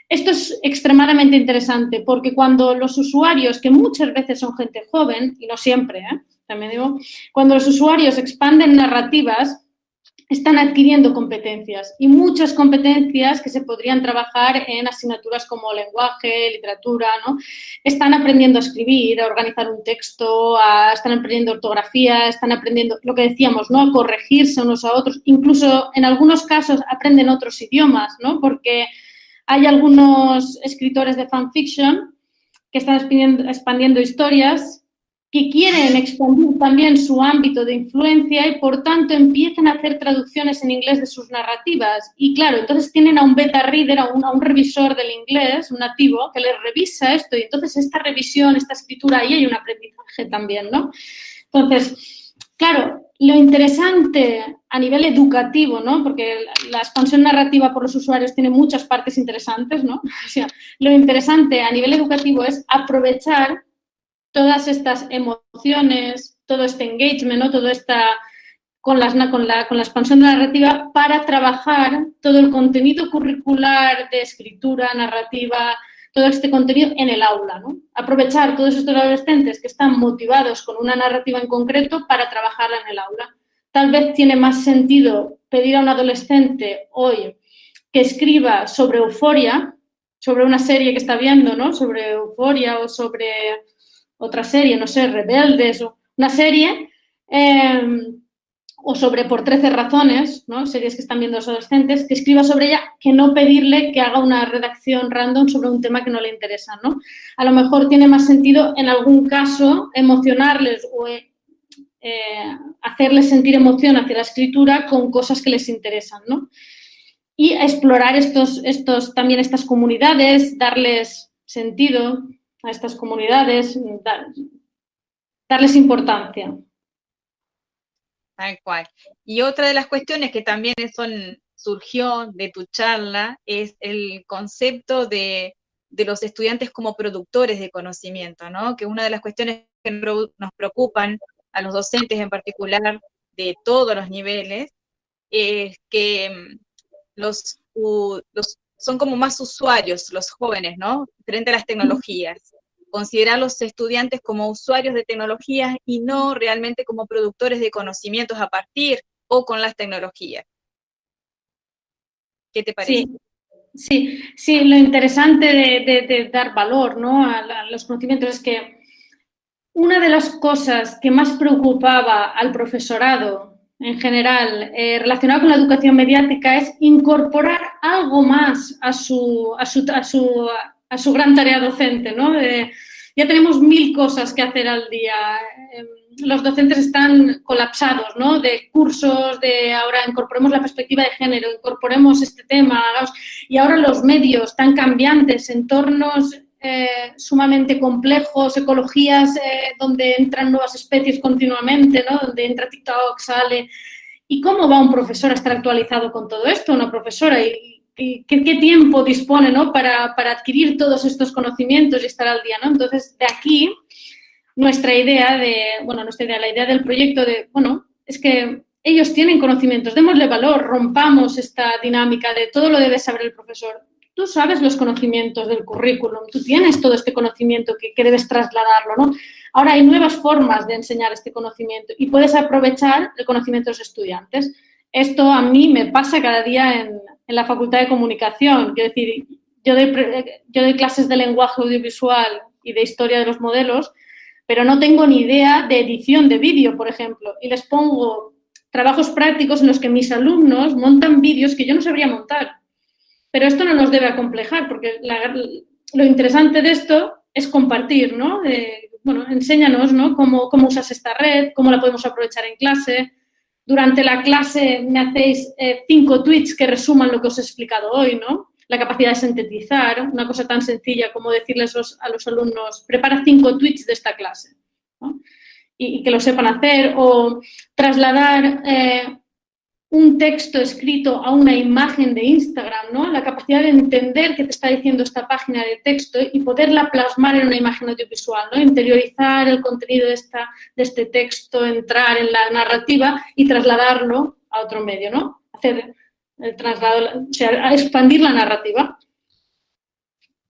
Esto es extremadamente interesante porque cuando los usuarios, que muchas veces son gente joven, y no siempre, también digo, cuando los usuarios expanden narrativas, están adquiriendo competencias y muchas competencias que se podrían trabajar en asignaturas como lenguaje, literatura, ¿no? Están aprendiendo a escribir, a organizar un texto, están aprendiendo ortografía, están aprendiendo, lo que decíamos, ¿no?, a corregirse unos a otros. Incluso en algunos casos aprenden otros idiomas, ¿no?, porque hay algunos escritores de fanfiction que están expandiendo historias que quieren expandir también su ámbito de influencia y, por tanto, empiezan a hacer traducciones en inglés de sus narrativas. Y, claro, entonces tienen a un beta reader, a un revisor del inglés, un nativo, que les revisa esto. Y entonces esta revisión, esta escritura, ahí hay un aprendizaje también, ¿no? Entonces, claro, lo interesante a nivel educativo, ¿no?, porque la expansión narrativa por los usuarios tiene muchas partes interesantes, ¿no? O sea, lo interesante a nivel educativo es aprovechar todas estas emociones, todo este engagement, ¿no?, todo con la expansión de la narrativa para trabajar todo el contenido curricular de escritura, narrativa, todo este contenido en el aula, ¿no? Aprovechar todos estos adolescentes que están motivados con una narrativa en concreto para trabajarla en el aula. Tal vez tiene más sentido pedir a un adolescente hoy que escriba sobre euforia, sobre una serie que está viendo, ¿no? Sobre Euphoria o sobre otra serie, no sé, Rebeldes, o una serie, o sobre Por 13 razones, ¿no? Series que están viendo los adolescentes, que escriba sobre ella, que no pedirle que haga una redacción random sobre un tema que no le interesa, ¿no? A lo mejor tiene más sentido, en algún caso, emocionarles o hacerles sentir emoción hacia la escritura con cosas que les interesan, ¿no? Y explorar también estas comunidades, darles sentido a estas comunidades, darles importancia. Tal cual. Y otra de las cuestiones que también surgió de tu charla es el concepto de los estudiantes como productores de conocimiento, ¿no? Que una de las cuestiones que nos preocupan a los docentes en particular de todos los niveles es que son como más usuarios los jóvenes, ¿no? Frente a las tecnologías. Considerar a los estudiantes como usuarios de tecnologías y no realmente como productores de conocimientos a partir o con las tecnologías. ¿Qué te parece? Sí, lo interesante de dar valor, ¿no? a los conocimientos es que una de las cosas que más preocupaba al profesorado en general relacionado con la educación mediática es incorporar algo más a su gran tarea docente, ¿no? Ya tenemos 1000 cosas que hacer al día. Los docentes están colapsados, ¿no? De cursos, de ahora incorporemos la perspectiva de género, incorporemos este tema, y ahora los medios tan cambiantes, entornos sumamente complejos, ecologías donde entran nuevas especies continuamente, ¿no? Donde entra TikTok, sale. ¿Y cómo va un profesor a estar actualizado con todo esto? Una profesora, ¿y qué tiempo dispone, ¿no? para adquirir todos estos conocimientos y estar al día, ¿no? Entonces, de aquí, la idea del proyecto es que ellos tienen conocimientos, démosle valor, rompamos esta dinámica de todo lo debe saber el profesor. Tú sabes los conocimientos del currículum, tú tienes todo este conocimiento que debes trasladarlo, ¿no? Ahora hay nuevas formas de enseñar este conocimiento y puedes aprovechar el conocimiento de los estudiantes. Esto a mí me pasa cada día en la Facultad de Comunicación. Quiero decir, yo doy clases de lenguaje audiovisual y de historia de los modelos, pero no tengo ni idea de edición de vídeo, por ejemplo, y les pongo trabajos prácticos en los que mis alumnos montan vídeos que yo no sabría montar. Pero esto no nos debe acomplejar, porque lo interesante de esto es compartir, ¿no? Enséñanos, ¿no? Cómo usas esta red, cómo la podemos aprovechar en clase. Durante la clase me hacéis 5 tweets que resuman lo que os he explicado hoy, ¿no? La capacidad de sintetizar, una cosa tan sencilla como decirles a los alumnos, prepara 5 tweets de esta clase, ¿no? Y que lo sepan hacer, o trasladar un texto escrito a una imagen de Instagram, ¿no? La capacidad de entender qué te está diciendo esta página de texto y poderla plasmar en una imagen audiovisual, ¿no? Interiorizar el contenido de este texto, entrar en la narrativa y trasladarlo a otro medio, ¿no? Hacer el traslado, o sea, expandir la narrativa.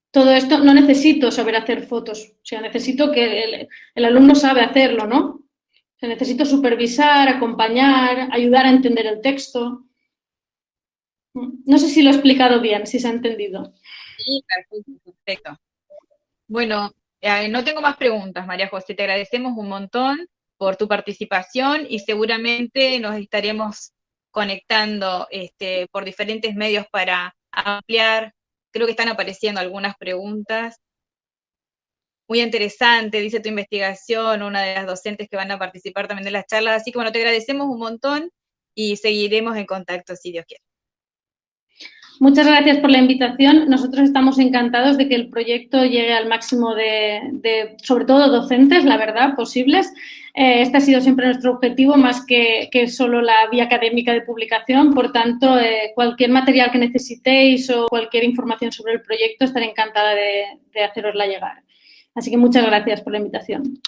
Todo esto no necesito saber hacer fotos, o sea, necesito que el alumno sabe hacerlo, ¿no? O sea, necesito supervisar, acompañar, ayudar a entender el texto. No sé si lo he explicado bien, si se ha entendido. Sí, perfecto. Bueno, no tengo más preguntas, María José. Te agradecemos un montón por tu participación y seguramente nos estaremos conectando por diferentes medios para ampliar. Creo que están apareciendo algunas preguntas. Muy interesante, dice tu investigación, una de las docentes que van a participar también de las charlas. Así que bueno, te agradecemos un montón y seguiremos en contacto si Dios quiere. Muchas gracias por la invitación. Nosotros estamos encantados de que el proyecto llegue al máximo de sobre todo docentes, la verdad, posibles. Este ha sido siempre nuestro objetivo, más que solo la vía académica de publicación. Por tanto, cualquier material que necesitéis o cualquier información sobre el proyecto, estaré encantada de hacerosla llegar. Así que muchas gracias por la invitación.